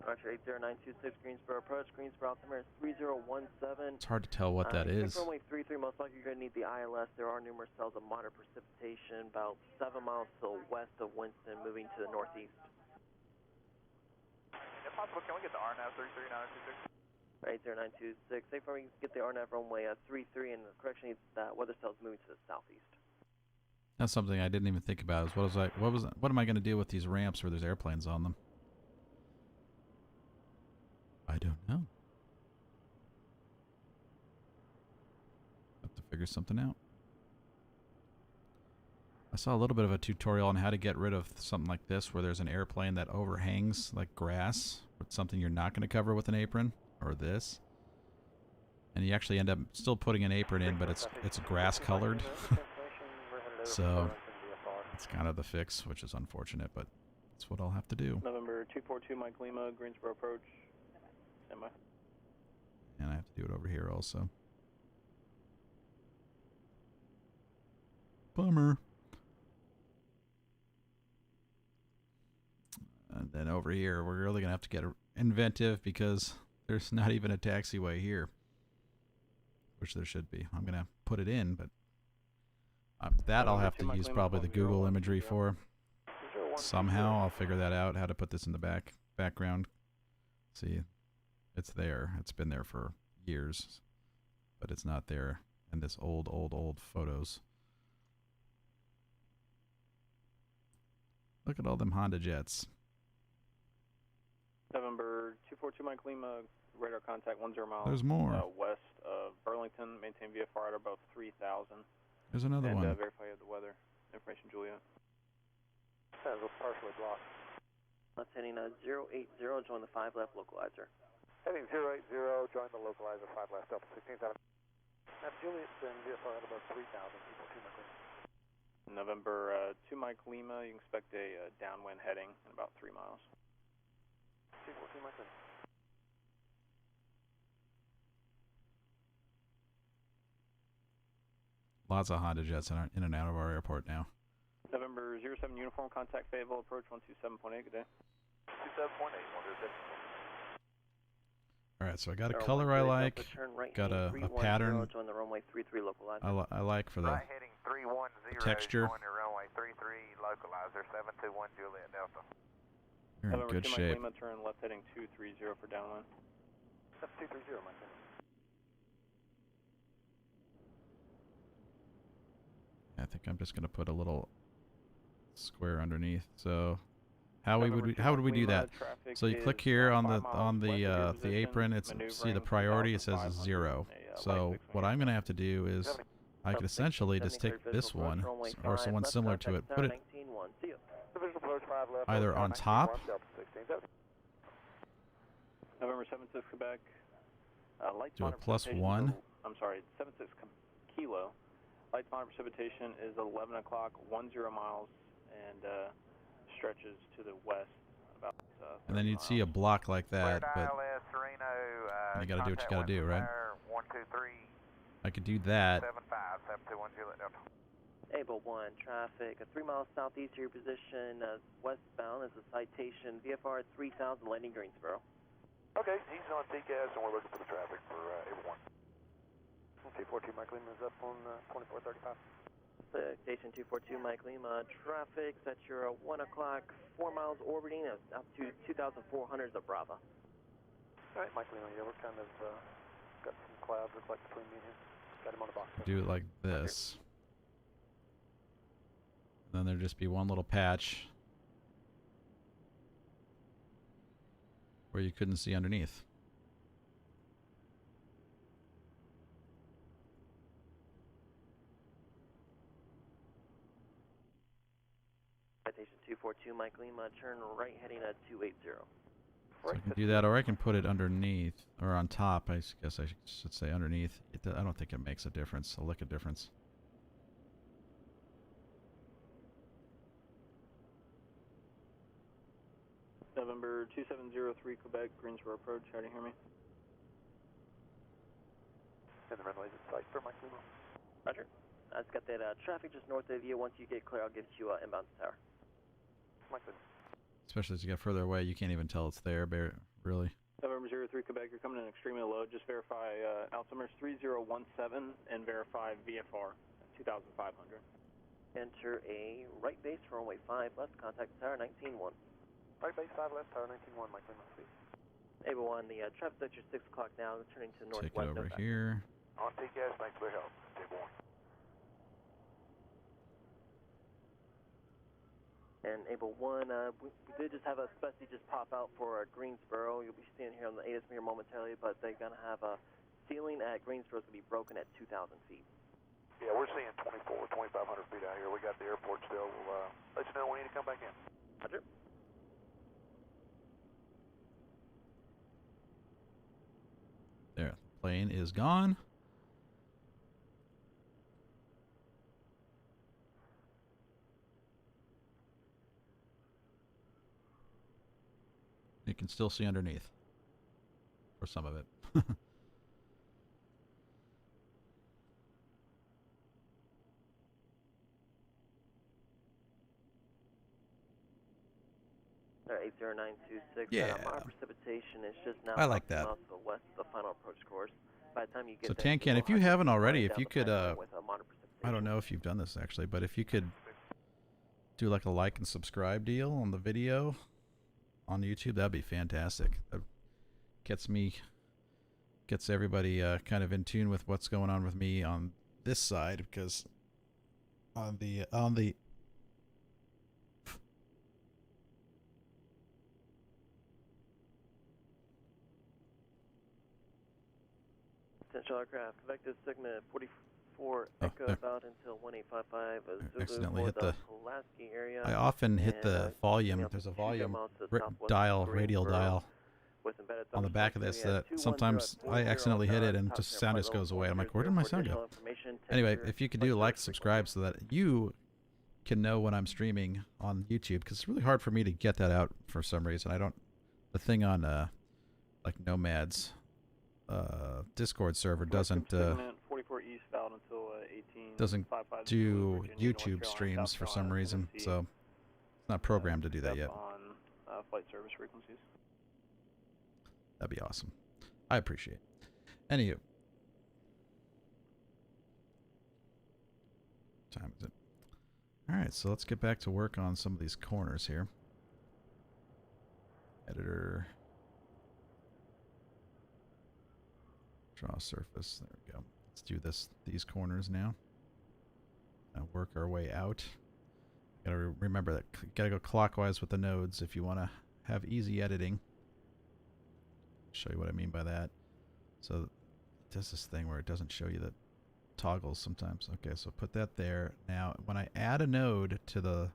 Archer 80926, Greensboro approach. Greensboro altimeter 3017. It's hard to tell what that is. Runway 33, most likely you're going to need the ILS. There are numerous cells of moderate precipitation about 7 miles to the west of Winston, moving to the northeast. If possible, can we get the RNAV 33926? 80926. Say before we get the RNAV runway 33, and the correction needs that weather cells moving to the southeast. That's something I didn't even think about. Is what am I going to do with these ramps where there's airplanes on them? I don't know. Have to figure something out. I saw a little bit of a tutorial on how to get rid of something like this, where there's an airplane that overhangs like grass, with something you're not going to cover with an apron, or this. And you actually end up still putting an apron in, but it's grass colored. So it's kind of the fix, which is unfortunate, but that's what I'll have to do. November 242 Mike Lima, Greensboro approach. Standby. And I have to do it over here also. Bummer. And then over here, we're really going to have to inventive because there's not even a taxiway here, which there should be. I'm gonna put it in, but that I'll have to use probably the Google imagery for. Somehow I'll figure that out, how to put this in the background. See, it's there. It's been there for years, but it's not there in this old photos. Look at all them Honda Jets. November 242 Mike Lima, radar contact 10 miles. There's more. West of Burlington, maintain VFR at about 3,000. There's another and, one. Verify the weather information, Juliet. That was partially blocked. Let's heading 080, join the 5 left localizer. Heading 080, join the localizer 5 left, Delta 16,000. Juliet, and VFR at about 3,000, people 2 Mike Lima. November 2 Mike Lima, you can expect a downwind heading in about 3 miles. People 2 Mike Lima. Lots of Honda Jets in and out of our airport now. November 07 uniform, contact Fayetteville, approach 127.8, good day. 27.8, 106. Alright, so I got a color I like, got a pattern Join the runway 33 localizer. I like for the Right heading 310, texture. going to runway 33 localizer, 721 Juliet Delta. You're in November good 2 Mike shape. Lima, turn left heading 230 for downwind. That's 230, Mike Lima. I think I'm just gonna put a little square underneath. So how would we do that? So you click here on the apron. It's see the priority. It says 0. So what I'm gonna have to do is I could essentially just take this one or someone similar to it, put it either on top. November 76 Quebec. Lights Do a monitor +1. precipitation I'm sorry, 76 Kilo. Lights monitor precipitation is 11 o'clock, 10 miles, and stretches to the west about. And then you'd see a block like that, but you gotta do what you gotta do, right? 123. I could do that. 721 Juliet Delta. Able 1 traffic, 3 miles southeast of your position, westbound is a citation, VFR at 3,000, landing Greensboro. Okay, he's on TCAS and we're looking for the traffic for Able 1. T42 Mike Lima is up on 2435. Station 242 Mike Lima, traffic at your 1 o'clock, 4 miles orbiting, up to 2,400 of Bravo. Alright, Mike Lima, yeah, we're kind of got some clouds, looks like between me and him. Got him on the box. Do it like this. Then there'd just be one little patch where you couldn't see underneath. Citation 242 Mike Lima, turn right heading at 280. So I can do that, or I can put it underneath, or on top, I guess I should say underneath. I don't think it makes a difference, a lick of difference. November 2703 Quebec, Greensboro approach, how do you hear me? And the runway's in sight for Mike Lima. Roger. I just got that traffic just north of you. Once you get clear, I'll get you inbound to tower. Mike Lima. Especially as you get further away, you can't even tell it's there, really. November 03 Quebec, you're coming in extremely low. Just verify altimeter 3017 and verify VFR 2,500. Enter a right base for runway 5 left, contact tower 19-1. Right base 5 left, tower 19-1, Mike Lima, please. Able 1, the traffic at your 6 o'clock now, turning to northwest. Take it over here. On TCAS, thanks for your help. Able 1. And Able 1, we did just have a specialty just pop out for Greensboro. You'll be seeing here on the ATIS mirror momentarily, but they're going to have a ceiling at Greensboro is going to be broken at 2,000 feet. Yeah, we're seeing 2,500 feet out here. We got the airport still. We'll let you know when we need to come back in. Roger. There, the plane is gone. You can still see underneath. Or some of it. 60926. Yeah. Minor precipitation is just now I like 2 that. miles to the west of the final approach course. By the time you get So there, Tancan, you if you will have haven't to already, slide if down you the could, pipeline with a minor I don't precipitation. know if you've done this actually, but if you could do like a like and subscribe deal on the video on YouTube, that'd be fantastic. That gets everybody kind of in tune with what's going on with me on this side, because on the Potential aircraft, vector segment 44 Echo there. about until 1855 Zulu Accidentally for hit the the. Pulaski area. I often hit And, the volume. up There's a 2 volume miles to the southwest dial, of radial Greensboro dial with embedded on the back of thunderstorms. this We have that sometimes 210 I accidentally hit it and top just center sound flight just level goes away. I'm like, 400 where did my for sound additional go? information, Anyway, temperature, if you could flight do like, service subscribe so that you can know when I'm streaming on YouTube, because it's really hard for me to get that out for some reason. I don't. The thing on like Nomad's Discord server doesn't 44 eastbound until 18. doesn't do YouTube streams for some reason, so it's not programmed to do that yet. On flight service frequencies. That'd be awesome. I appreciate it. Anywho. What time is it? Alright, so let's get back to work on some of these corners here. Editor. Draw surface. There we go. Let's do these corners now. Now work our way out. Gotta remember that. Gotta go clockwise with the nodes if you want to have easy editing. Show you what I mean by that. So it does this thing where it doesn't show you the toggles sometimes. Okay, so put that there. Now when I add a node to the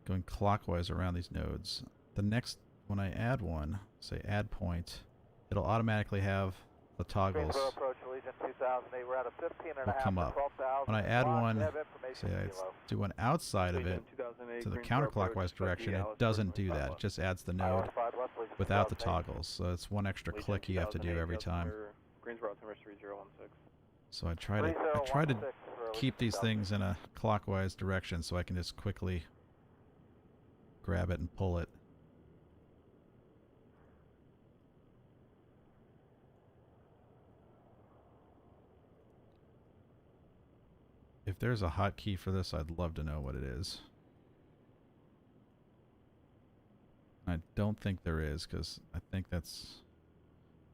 going clockwise around these nodes, the next when I add one, say add point, it'll automatically have the toggles will come up. When I add one, say I do one outside of it to the counterclockwise direction, it doesn't do that. It just adds the node without the toggles. So it's one extra click you have to do every time. So I try to keep these things in a clockwise direction so I can just quickly grab it and pull it. If there's a hotkey for this, I'd love to know what it is. I don't think there is, because I think that's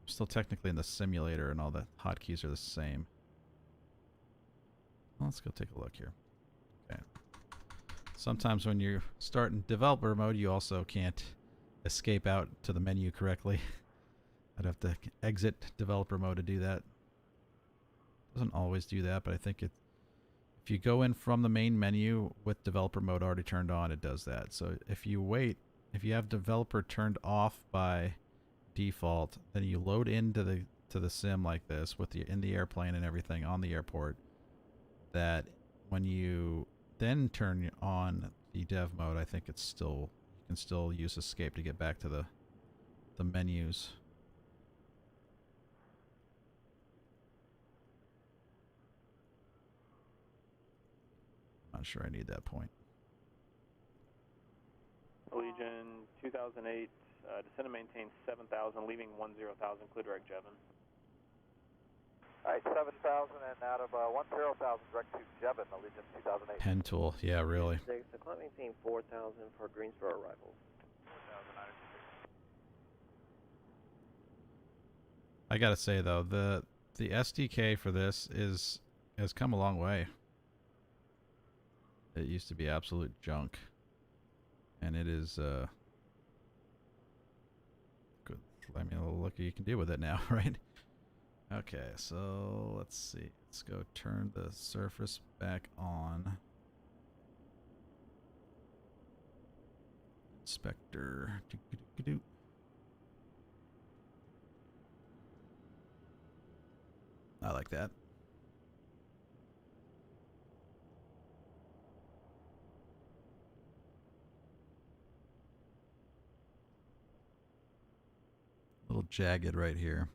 still technically in the simulator and all the hotkeys are the same. Well, let's go take a look here. Okay. Sometimes when you start in developer mode, you also can't escape out to the menu correctly. I'd have to exit developer mode to do that. Doesn't always do that, but I think it. If you go in from the main menu with developer mode already turned on, it does that. So if you wait, if you have developer turned off by default, then you load into the sim like this with in the airplane and everything on the airport. That when you then turn on the dev mode, I think it's still you can still use escape to get back to the menus. Not sure I need that point. Allegiant 2008, descend and maintain 7,000, leaving 10,000, clear direct Jevon. Alright, 7,000 and out of 10,000 direct to Jevon, Allegiant 2008. Pen tool, yeah, really. So climb maintain 4,000 for Greensboro arrivals. I gotta say though, the SDK for this has come a long way. It used to be absolute junk, and it is good. I mean, look what you can do with it now, right? Okay, so let's see. Let's go turn the surface back on. Inspector. I like that. A little jagged right here.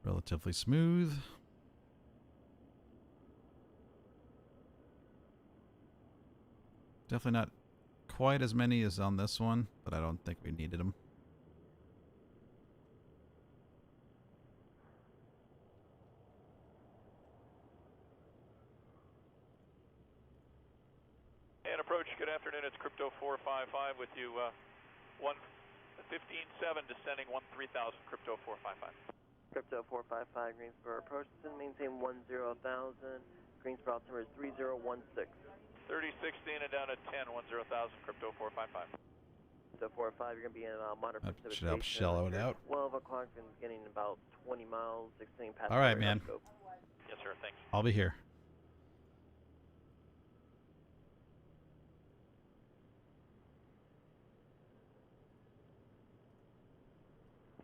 Relatively smooth. Definitely not quite as many as on this one, but I don't think we needed them. And approach, good afternoon, it's Crypto 455 with you, 115.7 descending 13,000, Crypto 455. Crypto 455, Greensboro approach, descend, maintain 10,000, Greensboro altimeter is 3016. 3016 and down at 10, 10,000, Crypto 455. Crypto 45, you're going to be in moderate That precipitation. should help shallow it out. 12 o'clock and getting about 20 miles, 16 past. All right, man. Scope. Yes, sir, thanks. I'll be here.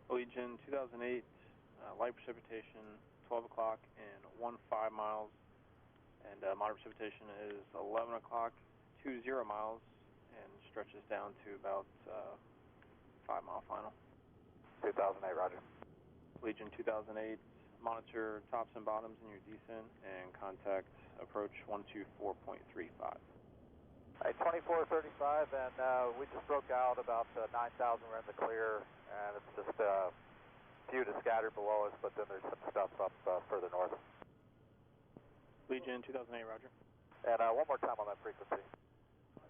Legion 2008, light precipitation, 12 o'clock and 15 miles, and moderate precipitation is 11 o'clock, 20 miles, and stretches down to about 5 mile final. 2008, roger. Legion 2008, monitor tops and bottoms in your descent and contact approach 124.35. Hey, 2435, and we just broke out about 9,000. We're in the clear, and it's just a few to scatter below us, but then there's some stuff up further north. Legion 2008, roger. And one more time on that frequency.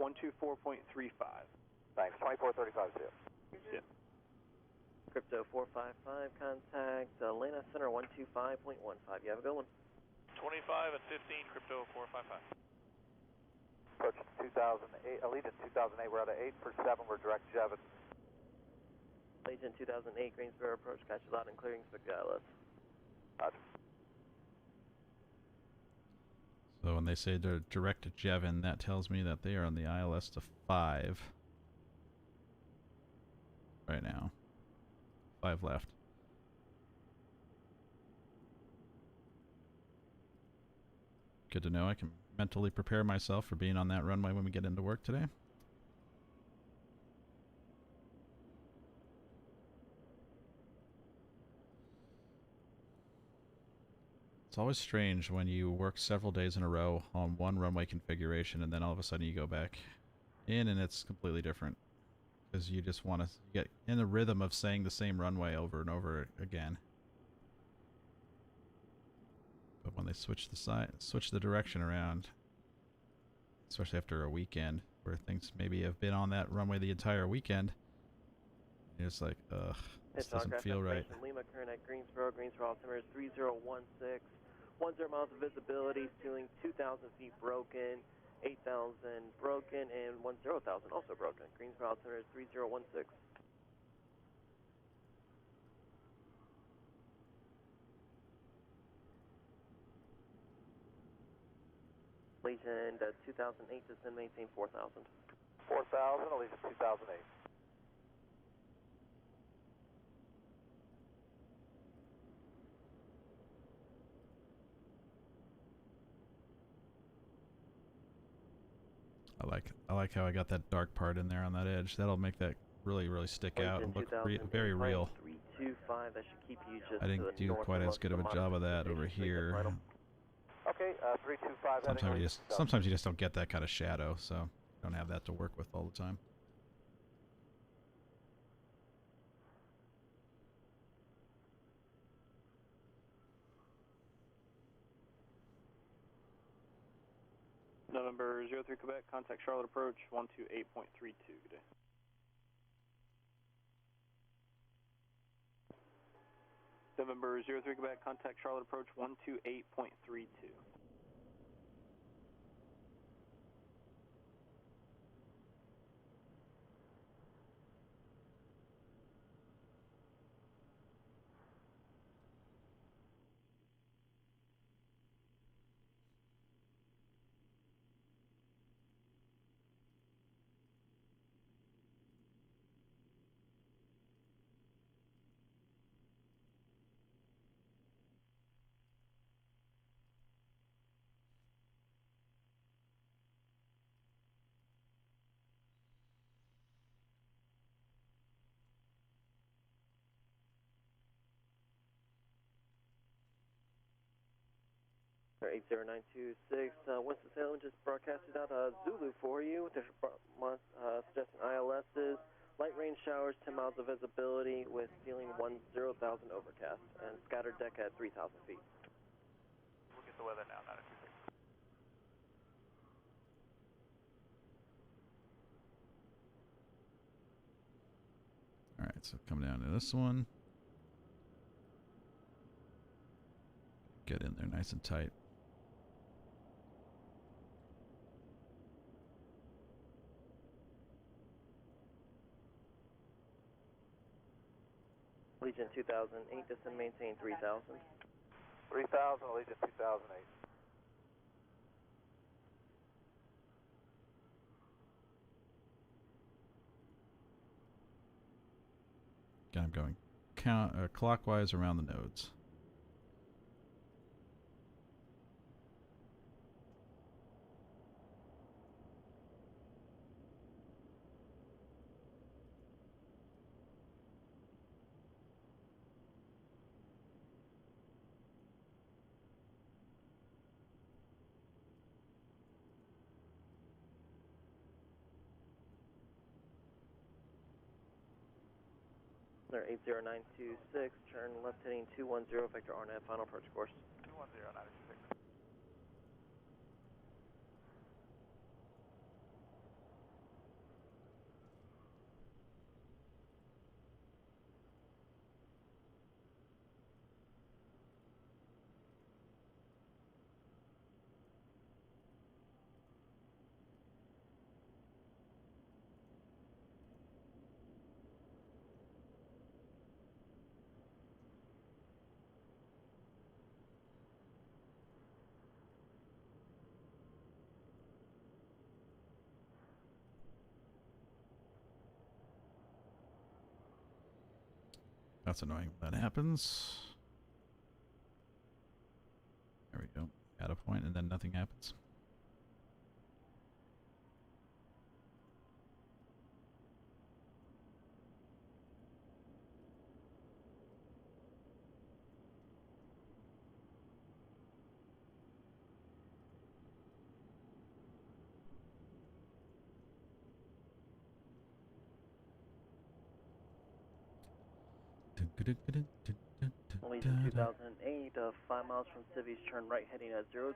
124.35. Thanks. 2435, see you. Yeah. Crypto 455, contact Lena Center 125.15. You have a good one. 25 and 15, Crypto 455. Approach 2008, Legion 2008, we're at 8 for 7, we're direct Jevon. Legion 2008, Greensboro approach, catch you loud and clearing, expect ILS. Roger. So when they say they're direct to Jevon, that tells me that they are on the ILS to 5 right now. 5 left. Good to know. I can mentally prepare myself for being on that runway when we get into work today. It's always strange when you work several days in a row on one runway configuration and then all of a sudden you go back in and it's completely different. Because you just want to get in the rhythm of saying the same runway over and over again. But when they switch the direction around, especially after a weekend where things maybe have been on that runway the entire weekend, you're just like, ugh, this doesn't feel right. Lima current at Greensboro altimeter is 3016, 10 miles of visibility, ceiling 2,000 feet broken, 8,000 broken, and 10,000 also broken. Greensboro altimeter is 3016. Legion 2008 descend, maintain 4,000. 4,000, Legion 2008. I like how I got that dark part in there on that edge. That'll make that really, really stick out and look very real. 325, that should keep you just I didn't do quite as good of a job of that over here. Okay, 325. Sometimes you just don't get that kind of shadow, so you don't have that to work with all the time. November 03 Quebec, contact Charlotte approach 128.32. Good day. November 03 Quebec, contact Charlotte approach 128.32. 80926, Winston-Salem just broadcasted out Zulu for you. They're suggesting ILSs, light rain showers, 10 miles of visibility with ceiling 10,000 overcast, and scattered deck at 3,000 feet. We'll get the weather now, 926. Alright, so come down to this one. Get in there nice and tight. Legion 2008, descend maintain 3,000. 3,000, Legion 2008. Again, I'm going clockwise around the nodes. Center 80926, turn left heading 210, vector RNAV, final approach course. 210, 926. That's annoying when that happens. There we go. At a point and then nothing happens. Legion 2008, 5 miles from Civies, turn right heading at 020,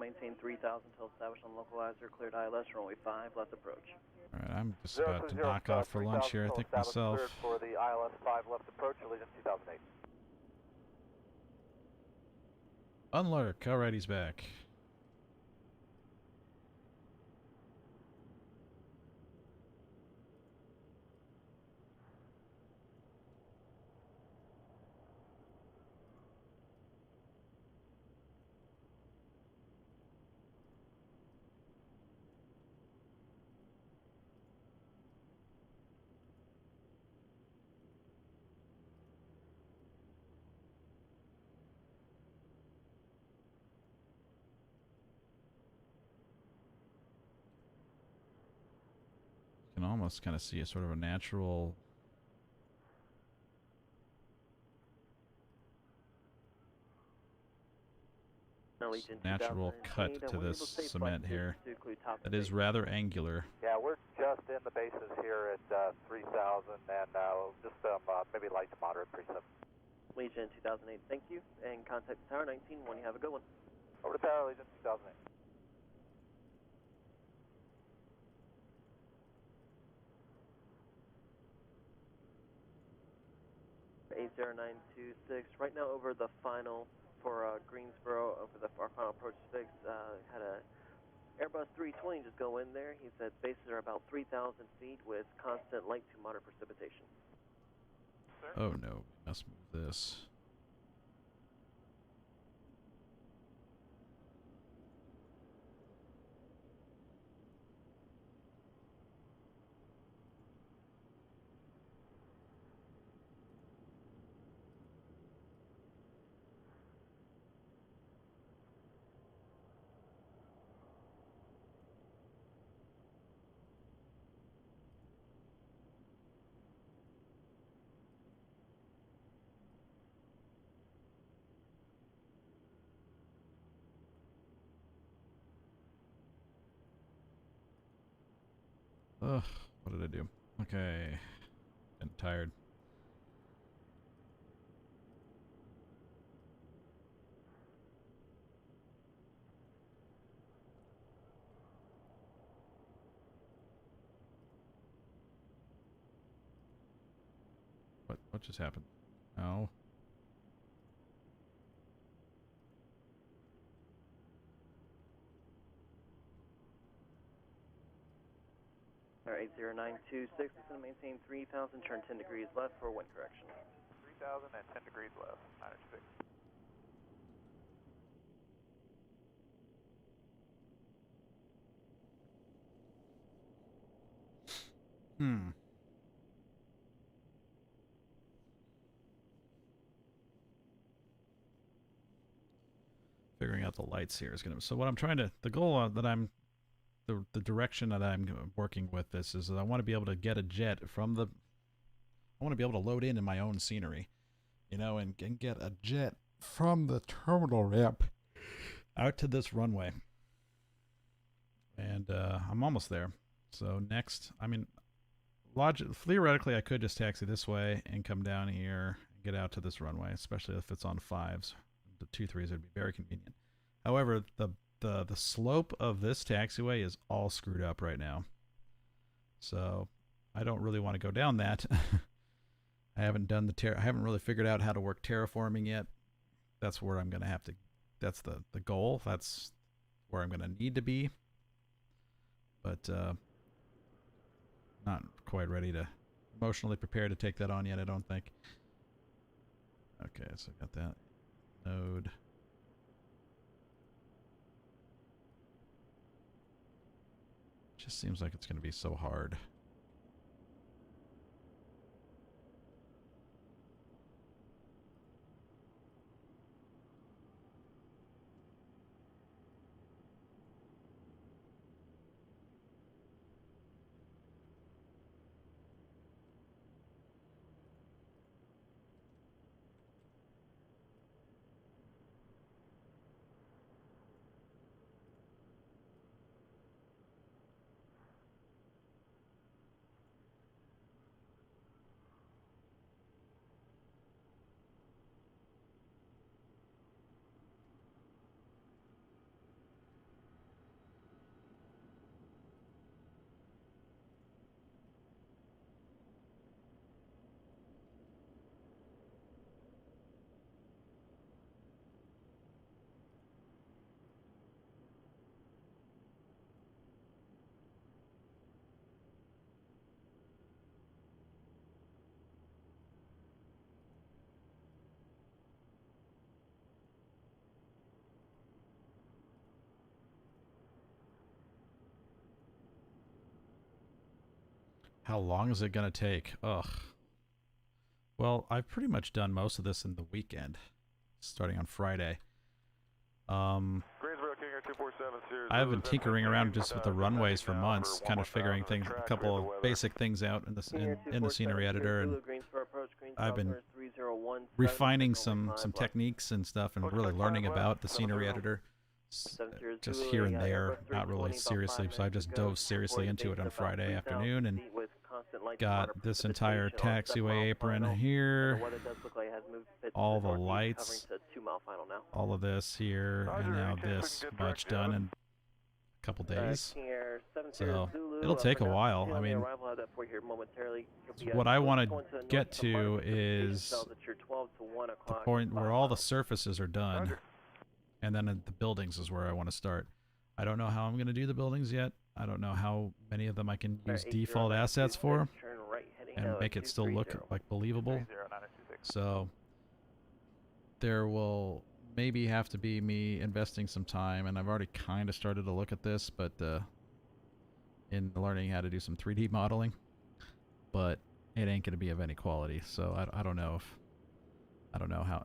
maintain 3,000 until established on localizer, cleared ILS, runway 5, left approach. Alright, I'm just about to knock off for lunch here, I think myself. For the ILS 5 left approach, Legion 2008. Unlark, alright, he's back. You can almost kind of see a sort of a natural cut to this cement here. That is rather angular. Yeah, we're just in the bases here at 3,000 and just maybe light to moderate precip. Legion 2008, thank you, and contact Tower 19 when you have a good one. Over to Tower, Legion 2008. 80926. Right now over the final for Greensboro, over our final approach fix, had a Airbus 320 just go in there. He said bases are about 3,000 feet with constant light to moderate precipitation. Sir? Oh no, we must move this. Ugh, what did I do? Okay. I'm tired. What just happened? Oh. Air 80926 is going to maintain 3,000, turn 10 degrees left for wind correction. 3,000 and 10 degrees left, 906. Figuring out the lights here is gonna. So what I'm trying to, the goal that I'm, the direction that I'm working with this is that I want to be able to get a jet from the. I want to be able to load in my own scenery, you know, and get a jet from the terminal ramp out to this runway. And I'm almost there. So next, I mean, theoretically, I could just taxi this way and come down here and get out to this runway, especially if it's on 5s. The 2-3s would be very convenient. However, the slope of this taxiway is all screwed up right now. So I don't really want to go down that. I haven't done I haven't really figured out how to work terraforming yet. That's where I'm going to have to, that's the goal. That's where I'm going to need to be. But not quite ready to, emotionally prepared to take that on yet, I don't think. Okay, so I got that node. Just seems like it's going to be so hard. How long is it going to take? Ugh. Well, I've pretty much done most of this in the weekend, starting on Friday. I've been tinkering around just with the runways for months, kind of figuring things, a couple of basic things out in the scenery editor, and I've been refining some techniques and stuff, and really learning about the scenery editor. Just here and there, not really seriously. So I just dove seriously into it on Friday afternoon and got this entire taxiway apron here, all the lights, all of this here, and now this much done in a couple days. So it'll take a while. I mean, what I want to get to is the point where all the surfaces are done. And then the buildings is where I want to start. I don't know how I'm going to do the buildings yet. I don't know how many of them I can use default assets for and make it still look like believable. So there will maybe have to be me investing some time, and I've already kind of started to look at this, but in learning how to do some 3D modeling. But it ain't going to be of any quality. So I don't know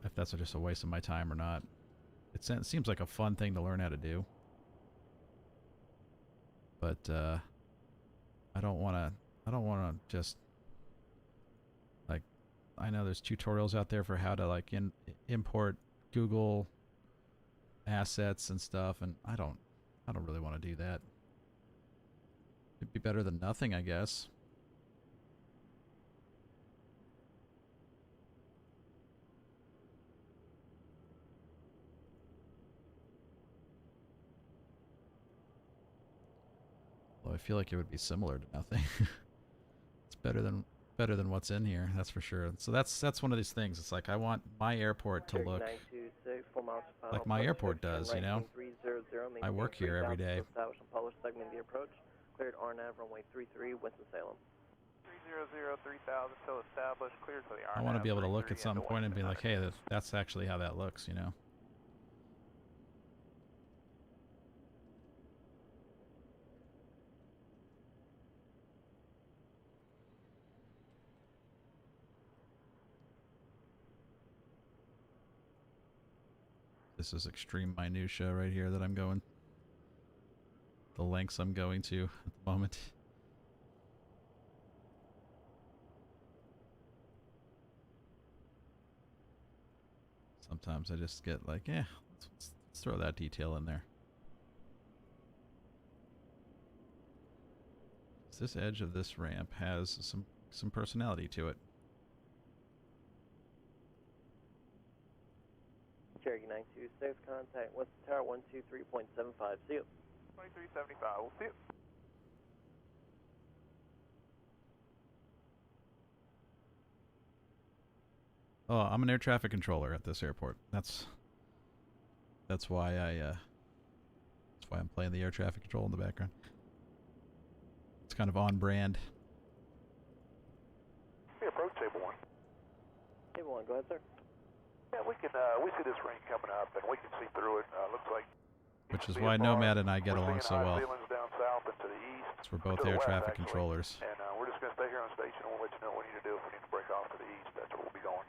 if that's just a waste of my time or not. It seems like a fun thing to learn how to do, but I don't want to just, like, I know there's tutorials out there for how to like import Google assets and stuff, and I don't really want to do that. It'd be better than nothing, I guess. Well, I feel like it would be similar to nothing. It's better than what's in here, that's for sure. So that's one of these things. It's like I want my airport to look like my airport does, you know? I work here every day. Cleared RNAV runway 33, Winston-Salem. 300, 3000, still established, cleared for the RNAV. I want to be able to look at some point and be like, hey, that's actually how that looks, you know? This is extreme minutia right here that I'm going. The lengths I'm going to at the moment. Sometimes I just get like, yeah, let's throw that detail in there. This edge of this ramp has some personality to it. Cherokee 926, contact West Tower 123.75. See you. 2375, we'll see you. Oh, I'm an air traffic controller at this airport. That's why I'm playing the air traffic control in the background. It's kind of on brand. We approach table 1. Table 1, go ahead, sir. Yeah, we see this rain coming up, and we can see through it. Looks like. Which is why Nomad and I get along so well. Down south and to the east. Because we're both air traffic controllers. And we're just going to stay here on the station, and we'll let you know what we need to do if we need to break off to the east. That's where we'll be going.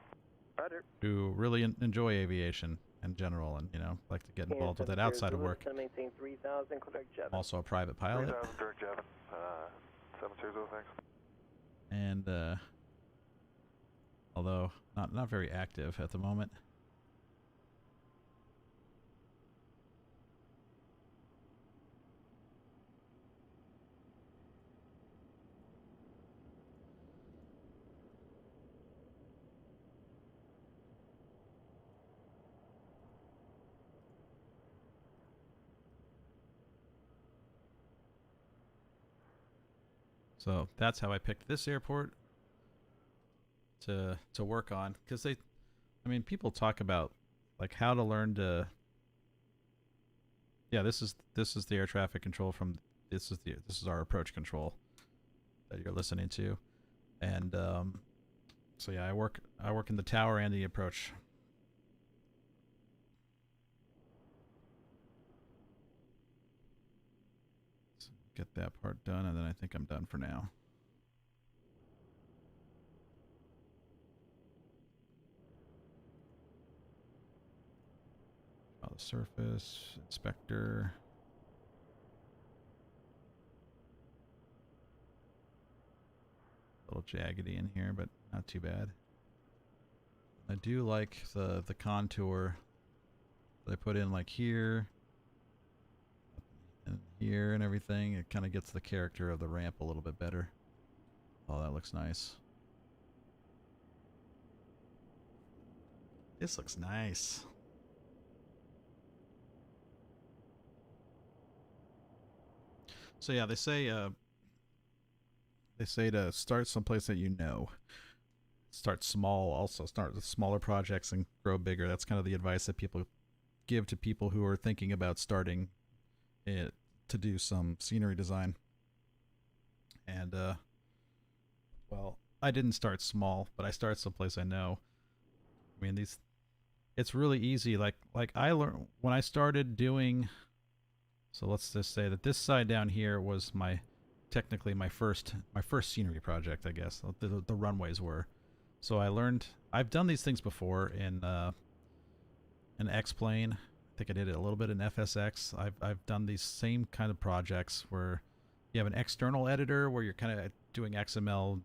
Roger. Who really enjoy aviation in general, and like to get involved with it outside of work. Maintain 3000, I'm also a private pilot. 3000, direct Jevin. 730, thanks. And although not very active at the moment. So that's how I picked this airport to work on, because people talk about like how to learn to. Yeah, this is the air traffic control from this is our approach control that you're listening to, and so yeah, I work in the tower and the approach. Get that part done, and then I think I'm done for now. The surface inspector. A little jaggedy in here, but not too bad. I do like the contour that I put in, like here and here and everything. It kind of gets the character of the ramp a little bit better. Oh, that looks nice. This looks nice. So yeah, they say to start someplace that you know. Start small, also start with smaller projects and grow bigger. That's kind of the advice that people give to people who are thinking about starting it to do some scenery design. And well, I didn't start small, but I started someplace I know. I mean, it's really easy. Like I learned when I started doing. So let's just say that this side down here was technically my first scenery project, I guess. The runways were. So I've done these things before in X-Plane. I think I did it a little bit in FSX. I've done these same kind of projects where you have an external editor where you're kind of doing XML,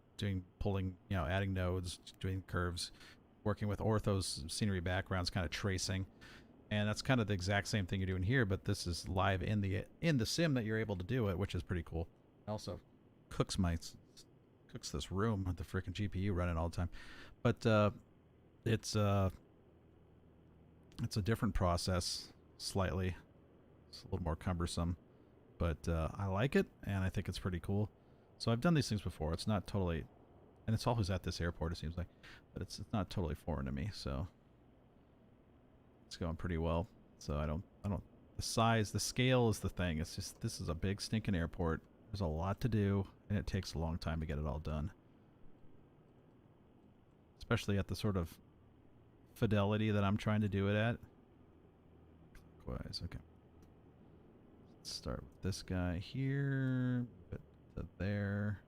pulling, adding nodes, doing curves, working with orthos, scenery backgrounds, kind of tracing. And that's kind of the exact same thing you're doing here, but this is live in the sim that you're able to do it, which is pretty cool. Also cooks this room with the freaking GPU running all the time. But it's a different process slightly. It's a little more cumbersome, but I like it, and I think it's pretty cool. So I've done these things before. It's not totally, and it's always at this airport, it seems like, but it's not totally foreign to me. So it's going pretty well. So I don't. The size, the scale is the thing. It's just, this is a big stinking airport. There's a lot to do, and it takes a long time to get it all done. Especially at the sort of fidelity that I'm trying to do it at. Clockwise, okay. Let's start with this guy here, put to there.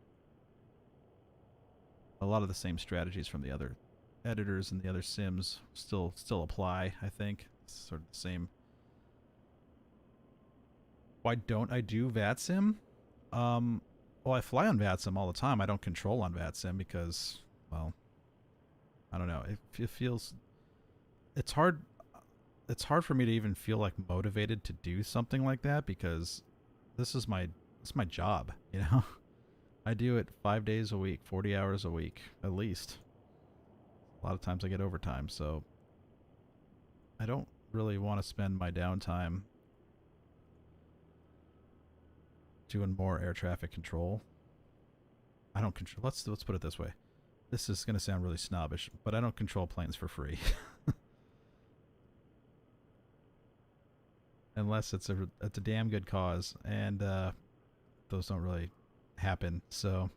A lot of the same strategies from the other editors and the other sims still apply, I think. It's sort of the same. Why don't I do VATSIM? Well, I fly on VATSIM all the time. I don't control on VATSIM because, well, I don't know. It feels, it's hard for me to even feel like motivated to do something like that, because this is my job, you know? I do it 5 days a week, 40 hours a week, at least. A lot of times I get overtime, so I don't really want to spend my downtime doing more air traffic control. I don't control, let's put it this way. This is going to sound really snobbish, but I don't control planes for free. Unless it's a damn good cause, and those don't really happen. So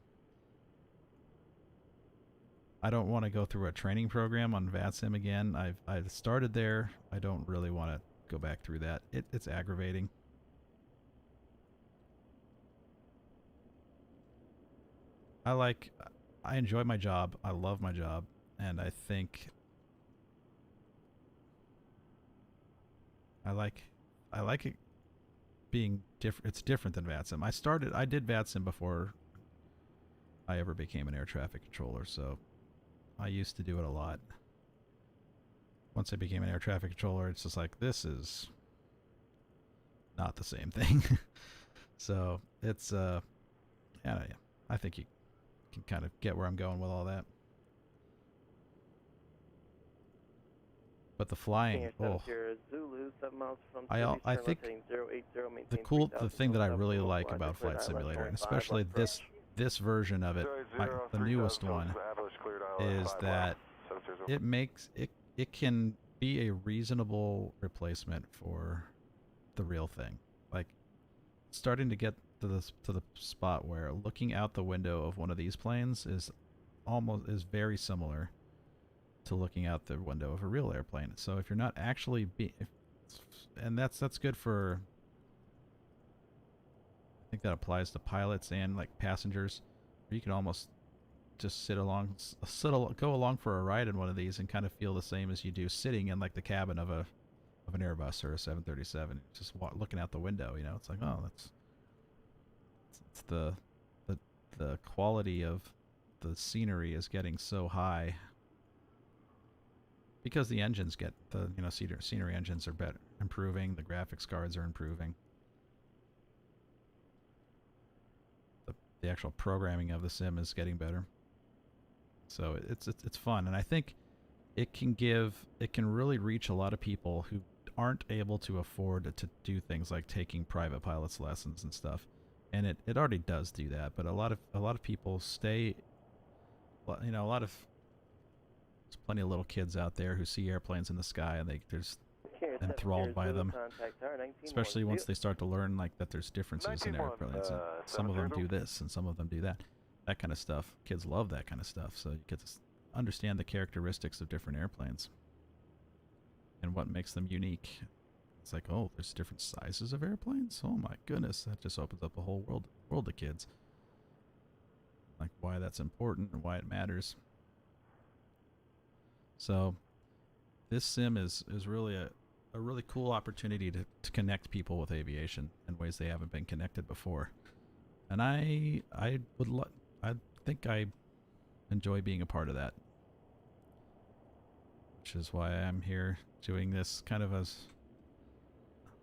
I don't want to go through a training program on VATSIM again. I've started there. I don't really want to go back through that. It's aggravating. I enjoy my job. I love my job, and I think I like it being different. It's different than VATSIM. I did VATSIM before I ever became an air traffic controller, so I used to do it a lot. Once I became an air traffic controller, it's just like, this is not the same thing. So it's yeah, I think you can kind of get where I'm going with all that. But the flying, oh, I think the thing that I really like about Flight Simulator, and especially this version of it, the newest one, is that it can be a reasonable replacement for the real thing. Like, starting to get to the spot where looking out the window of one of these planes is very similar to looking out the window of a real airplane. So if you're not actually and that's good for, I think that applies to pilots and like passengers, where you can almost just go along for a ride in one of these and kind of feel the same as you do sitting in like the cabin of an Airbus or a 737, just looking out the window. You know, it's like, oh, it's the quality of the scenery is getting so high because the engines scenery engines are improving, the graphics cards are improving, the actual programming of the sim is getting better. So it's fun, and I think it can really reach a lot of people who aren't able to afford to do things like taking private pilots lessons and stuff. And it already does do that, but a lot of people stay, you know, there's plenty of little kids out there who see airplanes in the sky and they're enthralled by them, especially once they start to learn like that there's differences in airplanes. And some of them do this and some of them do that kind of stuff. Kids love that kind of stuff, so you get to understand the characteristics of different airplanes and what makes them unique. It's like, oh, there's different sizes of airplanes? Oh my goodness, that just opens up a whole world to kids. Like why that's important and why it matters. So this sim is really a really cool opportunity to connect people with aviation in ways they haven't been connected before. And I think I enjoy being a part of that. Which is why I'm here doing this kind of as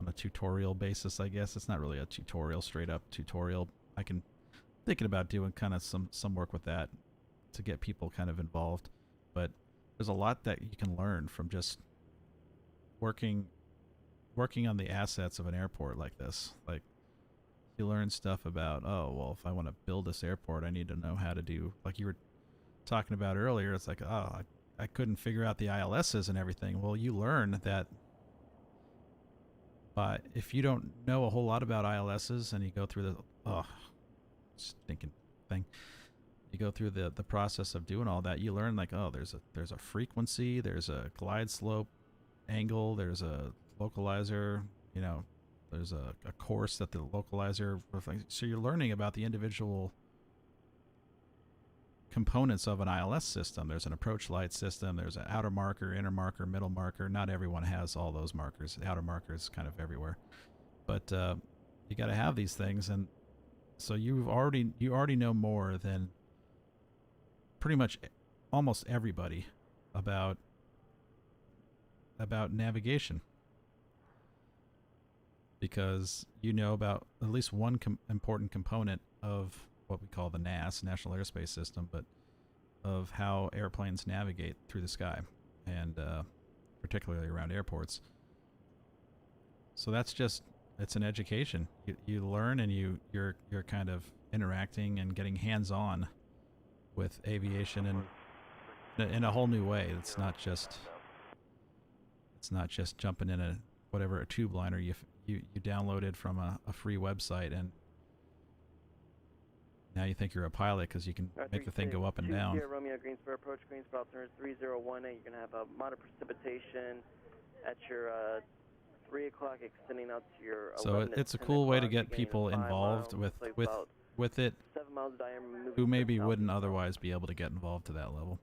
on a tutorial basis, I guess. It's not really a tutorial, straight up tutorial. I can thinking about doing kind of some work with that to get people kind of involved. But there's a lot that you can learn from just working on the assets of an airport like this. Like, you learn stuff about, oh, well, if I want to build this airport, I need to know how to do, like you were talking about earlier, it's like, oh, I couldn't figure out the ILSs and everything. Well, you learn that if you don't know a whole lot about ILSs and you go through the stinking thing, you go through the process of doing all that, you learn like, oh, there's a frequency, there's a glide slope angle, there's a localizer, you know, there's a course that the localizer reflects. So you're learning about the individual components of an ILS system. There's an approach light system, there's an outer marker, inner marker, middle marker. Not everyone has all those markers. The outer marker is kind of everywhere. But you got to have these things, and so you already know more than pretty much almost everybody about navigation, because you know about at least one important component of what we call the NAS, National Airspace System, but of how airplanes navigate through the sky, and particularly around airports. So that's just, it's an education. You learn, and you're kind of interacting and getting hands-on with aviation in a whole new way. It's not just jumping in a tube liner you downloaded from a free website, and now you think you're a pilot because you can make the thing go up and down. Romeo Greensboro approach, Greensboro altimeter 3018. You're going to have a moderate precipitation at your 3 o'clock, extending out to your 11 So it's a cool way to get people involved with it 7 miles diameter, who maybe wouldn't otherwise be able to get involved to that level.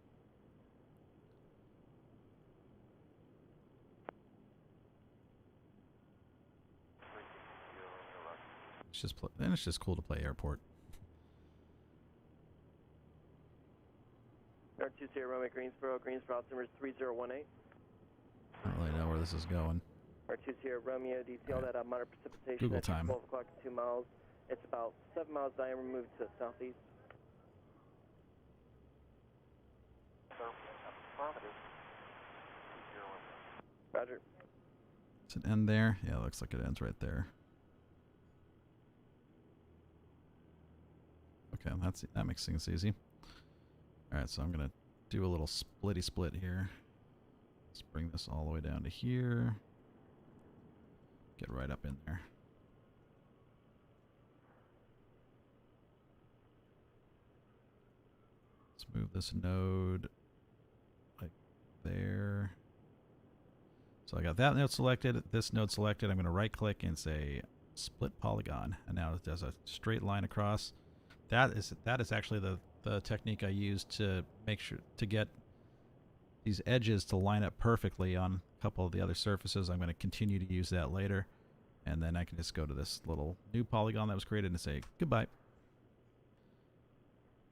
It's just cool to play airport. R20 Romeo Greensboro altimeter 3018. I don't really know where this is going. R20 Romeo, do you see all that moderate precipitation Google at time. 12 o'clock at 2 miles? It's about 7 miles diameter, moved to the southeast. Roger. Does it end there? Yeah, it looks like it ends right there. Okay, that makes things easy. Alright, so I'm going to do a little splitty split here. Let's bring this all the way down to here. Get right up in there. Let's move this node like there. So I got that node selected, this node selected. I'm going to right click and say split polygon, and now it does a straight line across. That is actually the technique I use to make sure to get these edges to line up perfectly on a couple of the other surfaces. I'm going to continue to use that later, and then I can just go to this little new polygon that was created and say goodbye.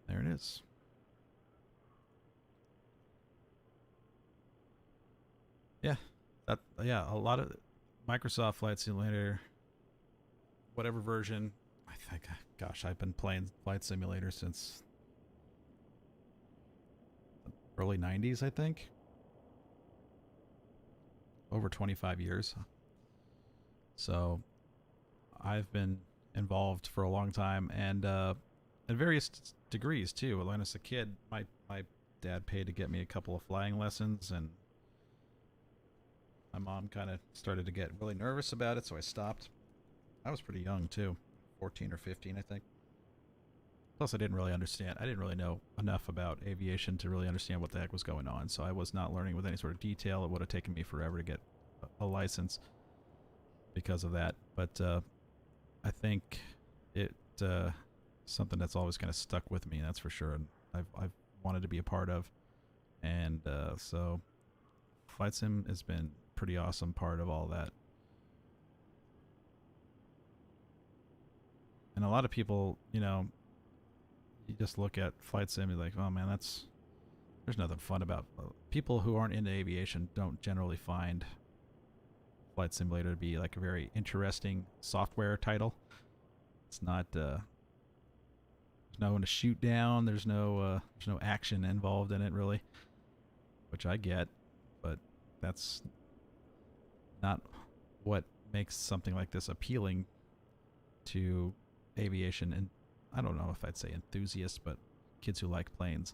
There it is. Yeah, a lot of Microsoft Flight Simulator, whatever version. I think, gosh, I've been playing Flight Simulator since the early 90s, I think. Over 25 years. So I've been involved for a long time, and at various degrees too. When I was a kid, my dad paid to get me a couple of flying lessons, and my mom kind of started to get really nervous about it, so I stopped. I was pretty young too, 14 or 15, I think. Plus, I didn't really understand. I didn't really know enough about aviation to really understand what the heck was going on, so I was not learning with any sort of detail. It would have taken me forever to get a license because of that. But I think it's something that's always kind of stuck with me, that's for sure, and I've wanted to be a part of. And so Flight Sim has been a pretty awesome part of all that. And a lot of people, you know, you just look at Flight Sim and you're like, oh man, there's nothing fun about people who aren't into aviation don't generally find Flight Simulator to be like a very interesting software title. It's not, no one to shoot down. There's no action involved in it really, which I get, but that's not what makes something like this appealing to aviation, and I don't know if I'd say enthusiasts, but kids who like planes.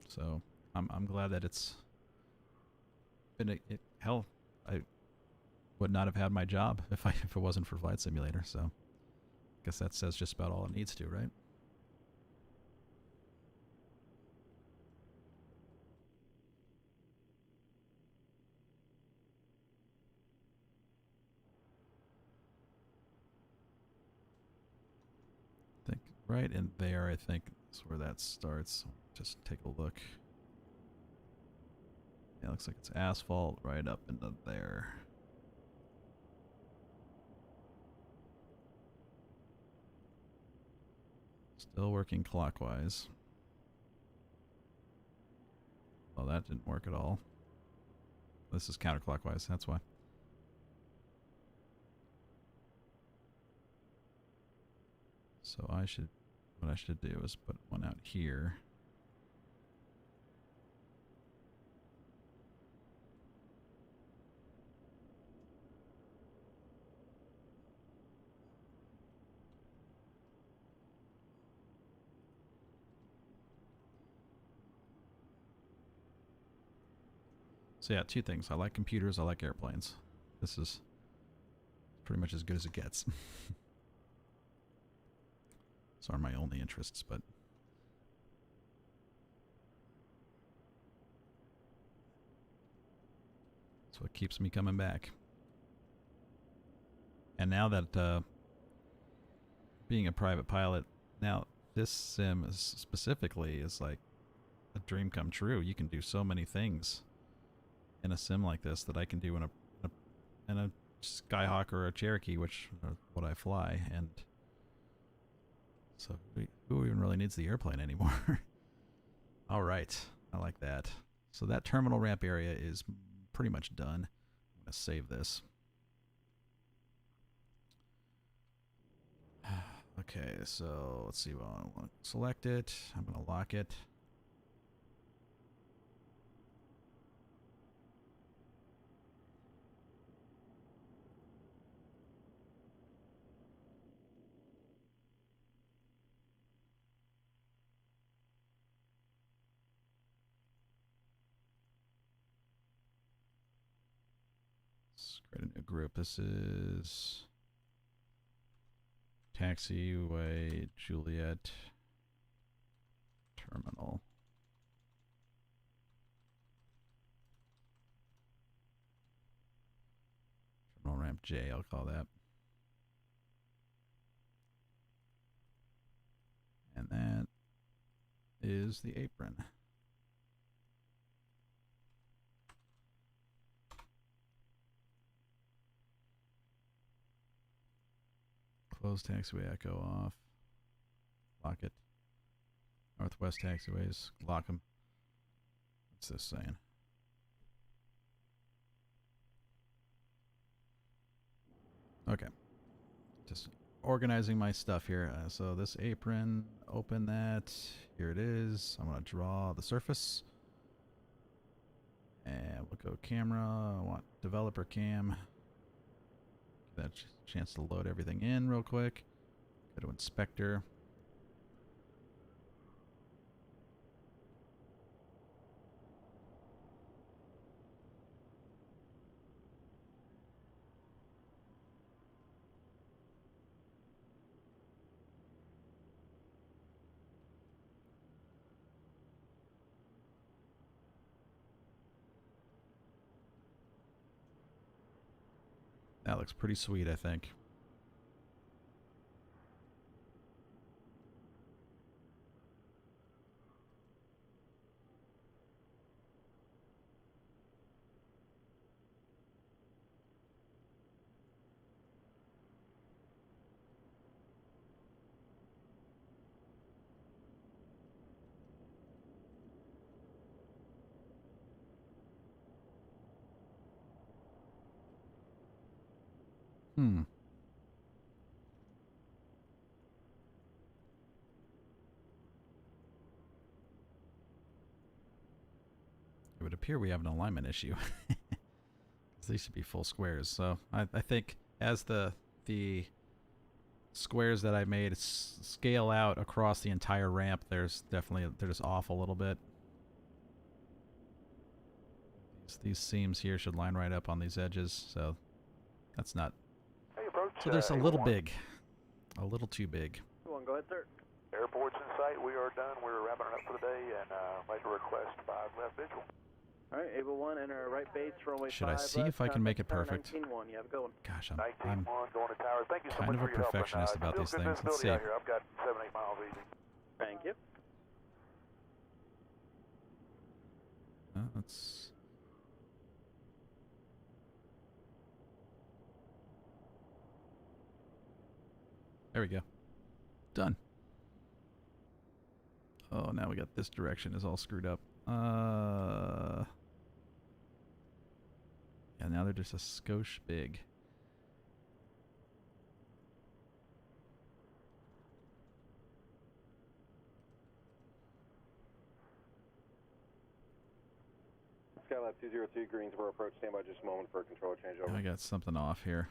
So I'm glad that it's been hell, I would not have had my job if it wasn't for Flight Simulator. So I guess that says just about all it needs to, right? I think right in there, I think is where that starts. Just take a look. Yeah, looks like it's asphalt right up into there. Still working clockwise. Well, that didn't work at all. This is counterclockwise, that's why. So what I should do is put one out here. So yeah, two things. I like computers, I like airplanes. This is pretty much as good as it gets. Those are my only interests, but that's what keeps me coming back. And now that being a private pilot, now this sim specifically is like a dream come true. You can do so many things in a sim like this that I can do in a Skyhawk or a Cherokee, which are what I fly. And so who even really needs the airplane anymore? All right, I like that. So that terminal ramp area is pretty much done. I'm gonna save this. Okay, so let's see. Well, I want to select it. I'm gonna lock it. Let's create a new group. This is Taxiway Juliet Terminal. Terminal ramp J, I'll call that. And that is the apron. Close taxiway echo off. Lock it. Northwest taxiways, lock them. What's this saying? Okay. Just organizing my stuff here. So this apron, open that. Here it is. I'm going to draw the surface. And we'll go camera. I want developer cam. Give that chance to load everything in real quick. Go to inspector. That looks pretty sweet, I think. up here we have an alignment issue. These should be full squares. So I think as the squares that I made scale out across the entire ramp, they're just off a little bit. These seams here should line right up on these edges, so that's not. So there's a little big, a little too big. Go on, go ahead, sir. Airport's in sight. We are done. We're wrapping it up for the day, and make a request 5 left visual. All right, Able 1, enter right base, runway 5. Should I see if I can make it perfect? 19-1, you have a good one. Gosh, I'm going to tower. Thank you so kind much of a for your help, perfectionist about these things. Let's see. Out here. I've got 7-8 miles easy. Thank you. Let's. There we go. Done. Oh, now we got this direction is all screwed up. Yeah, now they're just a skosh big. Skylab 202, Greensboro approach, stand by just a moment for a controller changeover. I got something off here.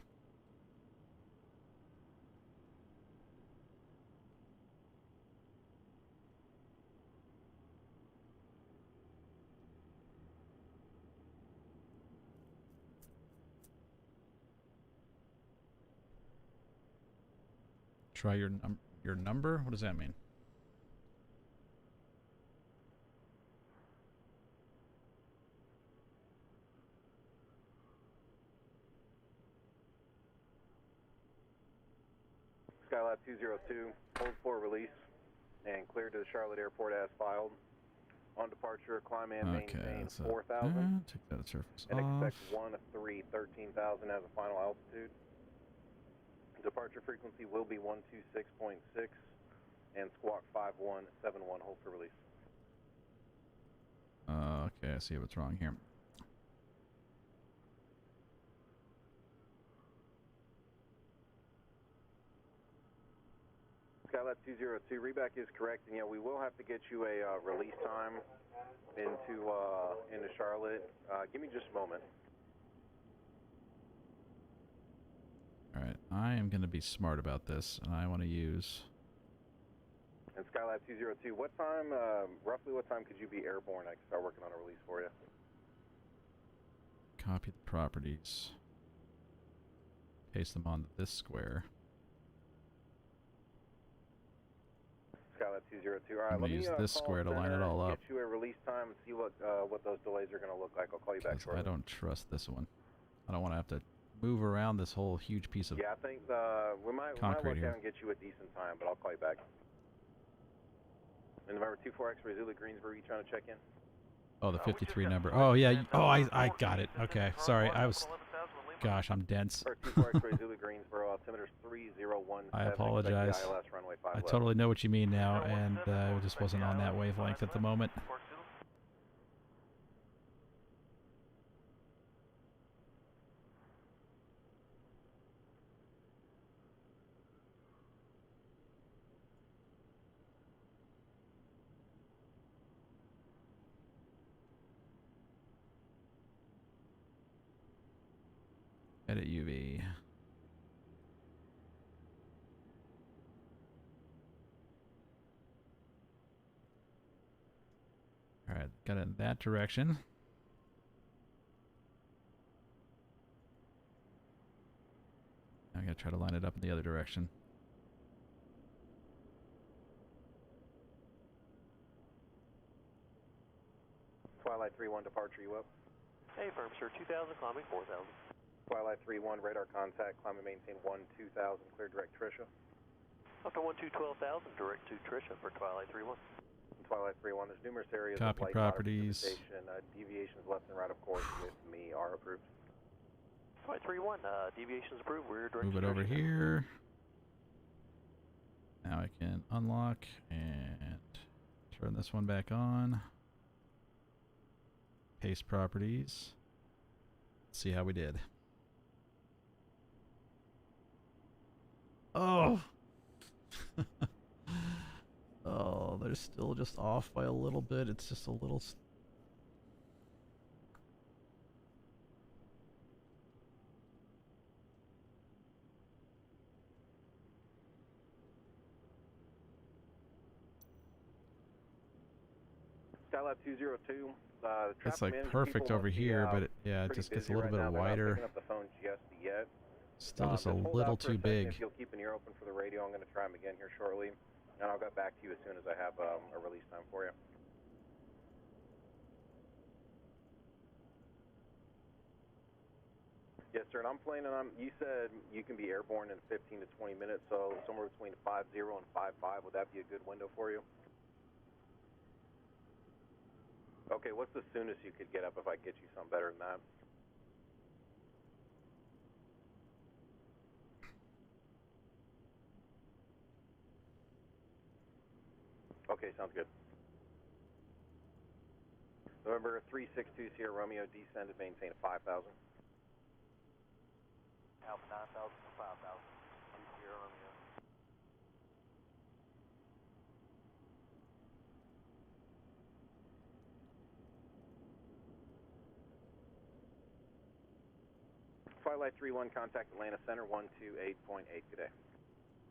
Try your number? What does that mean? Skylab 202, hold for release and clear to the Charlotte Airport as filed. On departure, climb and maintain 4,000. Take that surface and off. expect 1-3, 13,000 as a final altitude. Departure frequency will be 126.6 and squawk 5171. Hold for release. Okay, I see what's wrong here. Skylab 202, reback is correct, and yeah, we will have to get you a release time into Charlotte. Give me just a moment. Alright, I am going to be smart about this, and I want to use... And Skylab 202, what time, roughly what time could you be airborne? I can start working on a release for you. Copy the properties. Paste them on this square. Skylab 202, all right, I'm going to use this square to line it all up. Get you a release time and see what those delays are going to look like. I'll call you back shortly. I don't trust this one. I don't want to have to move around this whole huge piece of I think we might work out and get you a decent time, but I'll call you back. And November 24 X-ray Zulu Greensboro, you trying to check in? Oh, the 53 number. Oh, yeah. Oh, I got it. Okay. Sorry. I was... Gosh, I'm dense. 24 X-ray Zulu Greensboro, altimeter's 3017. I apologize. ILS, runway 5 I totally know what you mean now, and I just wasn't on that wavelength at the moment. Edit UV. Alright, got it in that direction. Now I gotta try to line it up in the other direction. Twilight 3-1 departure, you up? Hey, firm, sir. 2,000, climbing 4,000. Twilight 3-1, radar contact, climb and maintain 1-2000, clear direct Trisha. Up to 12,000, direct to Trisha for Twilight 3-1. Twilight 3-1, there's numerous areas Copy of light properties. Deviations left and right, of course, with me are approved. Twilight 3-1, deviations approved. We're direct. Move it over here. Now I can unlock and turn this one back on. Paste properties. Let's see how we did. Oh! Oh, they're still just off by a little bit. It's just a little... Skylab 202. It's like perfect over here, but it just gets a little bit wider. Picking up the phone just yet. Still just a hold little out for too a second. big. If you'll keep an ear open for the radio, I'm going to try them again here shortly, and I'll get back to you as soon as I have a release time for you. Yes, sir, and I'm planning on, you said you can be airborne in 15 to 20 minutes, so somewhere between 5.0 and 5.5, would that be a good window for you? Okay, what's the soonest you could get up if I get you something better than that? Okay, sounds good. November 362 Sierra Romeo, descend and maintain 5,000. Alpha 9,000 to 5,000. Sierra Romeo. Twilight 31, contact Atlanta Center 128.8. Good day.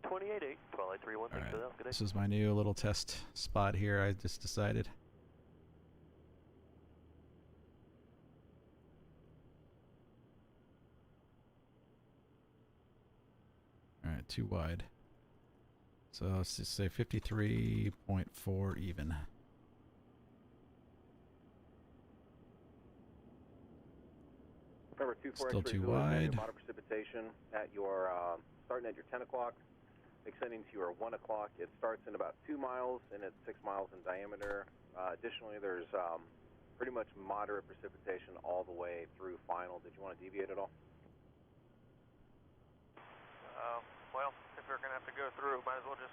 28.8, Twilight 31, thanks for that. Good day. This is my new little test spot here. I just decided. Alright, too wide. So let's just say 53.4 even. Remember, Still too wide. Amount of precipitation at your starting at your 10 o'clock, extending to your 1 o'clock. It starts in about 2 miles and it's 6 miles in diameter. Additionally, there's pretty much moderate precipitation all the way through final. Did you want to deviate at all? Well, if you're going to have to go through, might as well just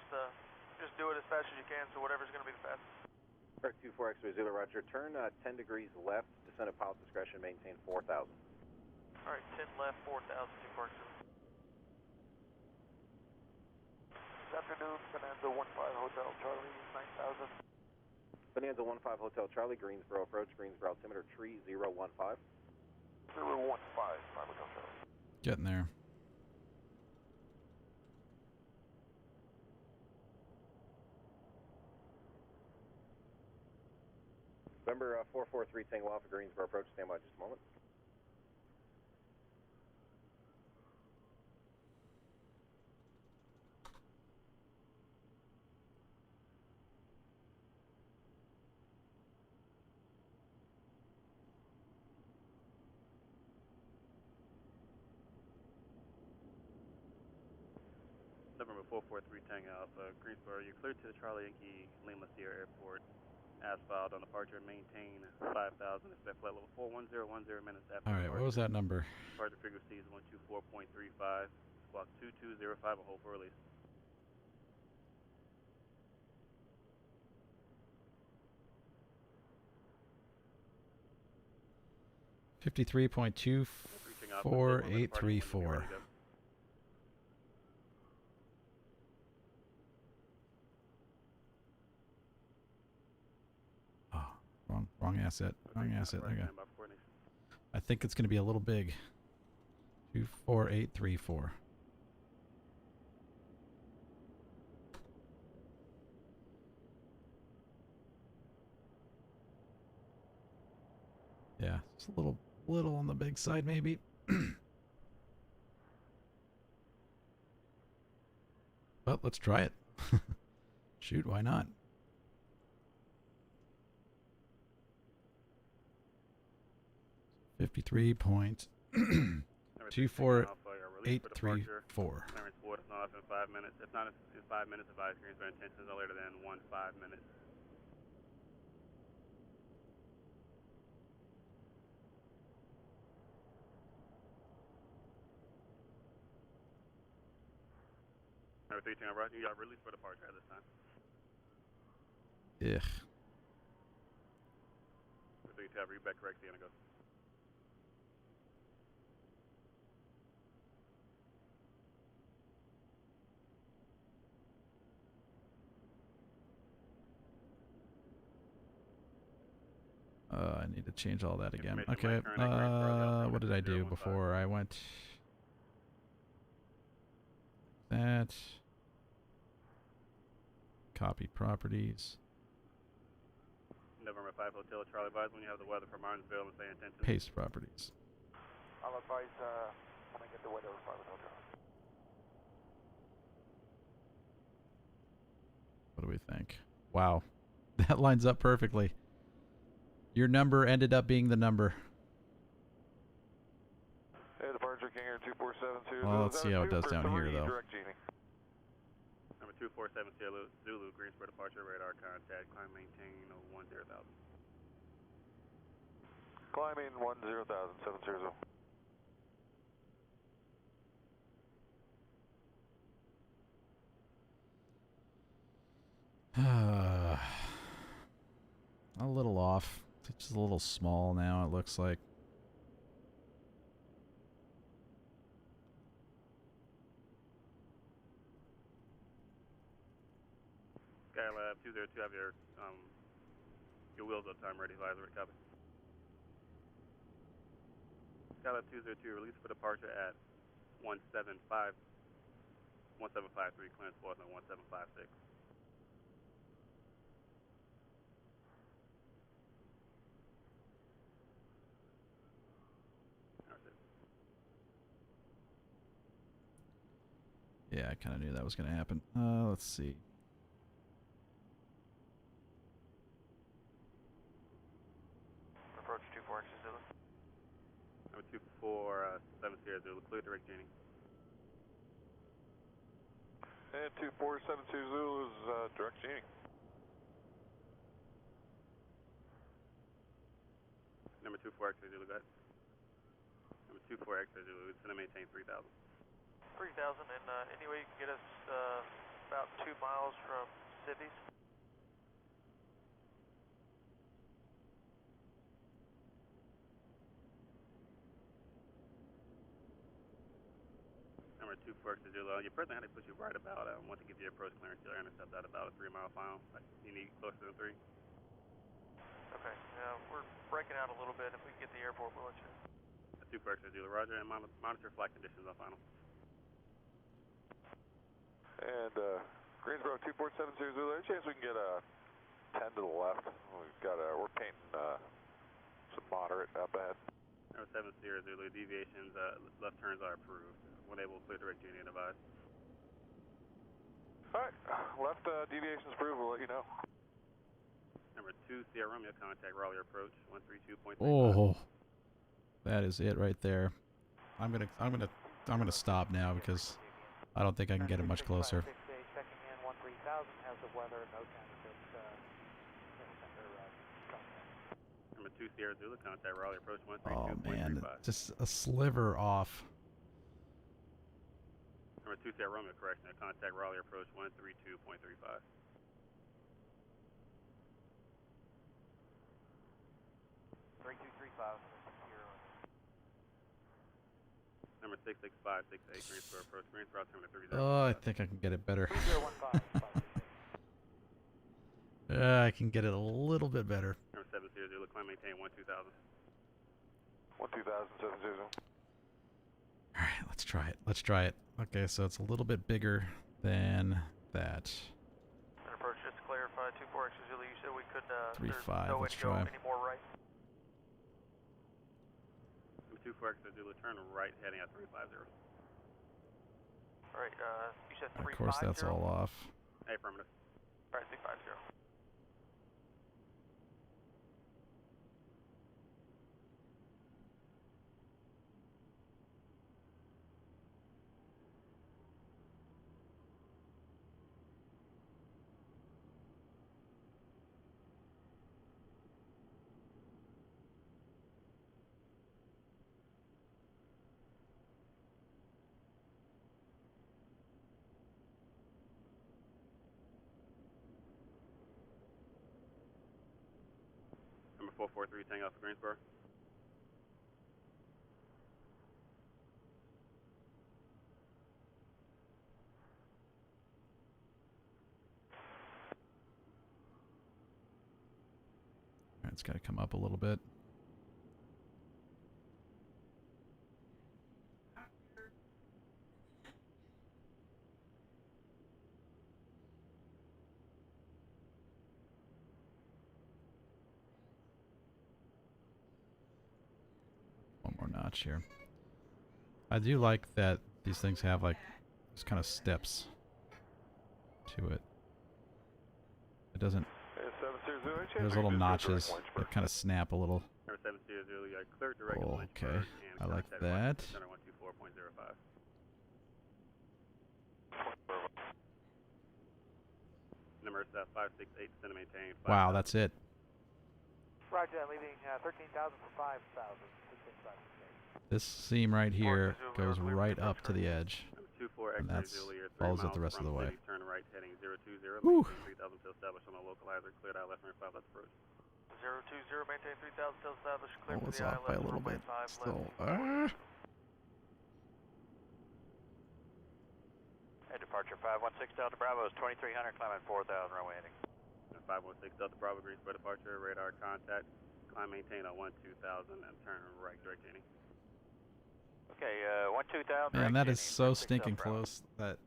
do it as fast as you can, so whatever's going to be the fastest. Correct, 24 X-ray Zulu, roger. Turn 10 degrees left, descend at pilot discretion, maintain 4,000. All right, 10 left, 4,000, 2 Park Zulu. This afternoon, Bonanza 15 Hotel Charlie, 9,000. Bonanza 15 Hotel Charlie, Greensboro approach, Greensboro altimeter tree 015. 015, 5 Hotel Charlie. Getting there. November 443 Tango Alpha, Greensboro approach, stand by just a moment. November 443 Tango Alpha, Greensboro, you're cleared to the Charlie Yankee Lima Sierra Airport. Asphalt on departure, maintain 5,000. Expect flight level 41010 minutes after. All right, what was that number? Departure frequency is 124.35. Squawk 2205 and hold for release. $53.24834. Wrong asset. Wrong asset. Okay. I think it's going to be a little big. 24834. Yeah, it's a little on the big side maybe. But let's try it. Shoot, why not? $53.24834. Clearance board is not off in 5 minutes. If not in 5 minutes, advise Greensboro intentions no later than 15 minutes. Number 3 Tango, right? You got released for departure at this time. Ugh. Number 3 Tango, read back correctly and go. I need to change all that again. Okay, what did I do before I went? That. Copy properties. November 5 Hotel Charlie, advise when you have the weather for Martinsville and say intention. Paste properties. I'll advise when I get the weather for the hotel. What do we think? Wow. That lines up perfectly. Your number ended up being the number. Hey, departure King Air 2472. Well, let's see how it does down here, though. Direct Genie. Number 247 Zulu, Greensboro departure radar contact, climb maintain 10,000. Climbing 10,000, 700. A little off. It's just a little small now, it looks like. Skylab 202, have your wheels up time ready, advisory copy. Skylab 202, release for departure at 1753, clearance for 1756. Yeah, I kind of knew that was going to happen. Let's see. Approach 24 X Zulu. Number 247 Zulu, clear direct Genie. And 2472 Zulu is direct Genie. Number 24 X Zulu, go ahead. Number 24 X Zulu, it's going to maintain 3,000. 3,000, and any way you can get us about 2 miles from cities? Number 24 X Zulu, you presently had to put you right about, I want to give you approach clearance, you'll intercept at about a 3-mile final. You need closer than 3? Okay, we're breaking out a little bit. If we can get the airport, we'll let you know. 24 X Zulu, roger, and monitor flight conditions on final. And Greensboro 2472 Zulu, any chance we can get a 10 to the left? We've got we're painting some moderate up ahead. Number 7 Sierra Zulu, deviations, left turns are approved. When able, clear direct Genie and advise. Alright, left deviations approved, we'll let you know. Number 2 Sierra Romeo, contact Raleigh approach 132.35. Oh, that is it right there. I'm gonna stop now because I don't think I can get it much closer. Checking in 13,000 has the weather, no candidate. Number 2 Sierra Zulu, contact Raleigh approach 132.35. Oh man, just a sliver off. Number 2 Sierra Romeo, correction, contact Raleigh approach 132.35. Number 66568 Greensboro approach, Greensboro terminal 30. Oh, I think I can get it better. I can get it a little bit better. Number 7 Zulu, climb maintain 12,000. 12,700. All right, let's try it. Let's try it. Okay, so it's a little bit bigger than that. And approach, just to clarify, 24 X Zulu, you said we couldn't, 3-5, no way let's to go try. any more right. Number 24 X Zulu, turn right heading at 350. Alright, you said 350? Of course, that's all off. Affirmative. Alright, 350. Number 443, Tango Alpha Greensboro. Alright, it's got to come up a little bit. notch here. I do like that these things have like just kind of steps to it. It doesn't. There's little notches that kind of snap a little. Okay, I like that. Number 568 to maintain. Wow, that's it. Roger, leaving 13,000 for 5,000. This seam right here goes right up to the edge, and that follows it the rest of the way. Turn right heading 020, Woo. 3,000 till established on a localizer, cleared out left runway 5 left approach. 020, maintain 3,000 till established, clear Oh, for it's the off by a ILS, little runway bit. 5 Still. left. Head departure 516 Delta Bravo is 2300, climbing 4,000, runway heading. 516 Delta Bravo, Greensboro departure, radar contact, climb maintain on 12,000 and turn right direct heading. Okay, 12,000. Man, that is so stinking close. That.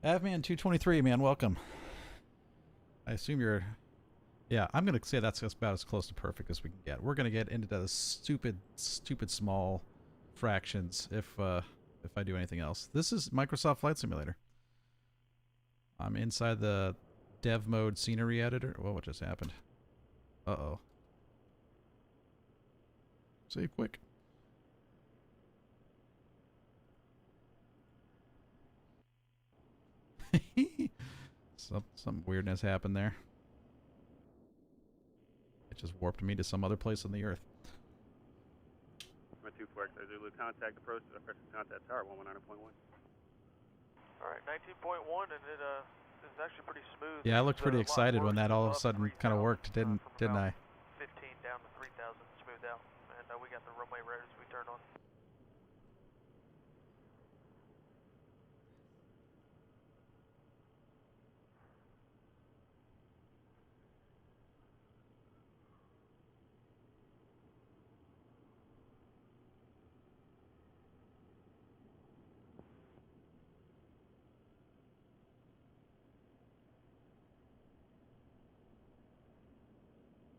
Avman 223, man, welcome. I assume you're. Yeah, I'm gonna say that's about as close to perfect as we can get. We're gonna get into the stupid small fractions if I do anything else. This is Microsoft Flight Simulator. I'm inside the dev mode scenery editor. Whoa, what just happened? Uh-oh. Save quick. Some weirdness happened there. It just warped me to some other place on the Earth. 24 Zulu, contact approach to the first contact tower 119.1. Alright, 19.1, and it is actually pretty smooth. Yeah, I looked pretty excited when that all of a sudden kind of worked, didn't I? 15 down to 3,000, smooth out, and we got the runway right as we turn on.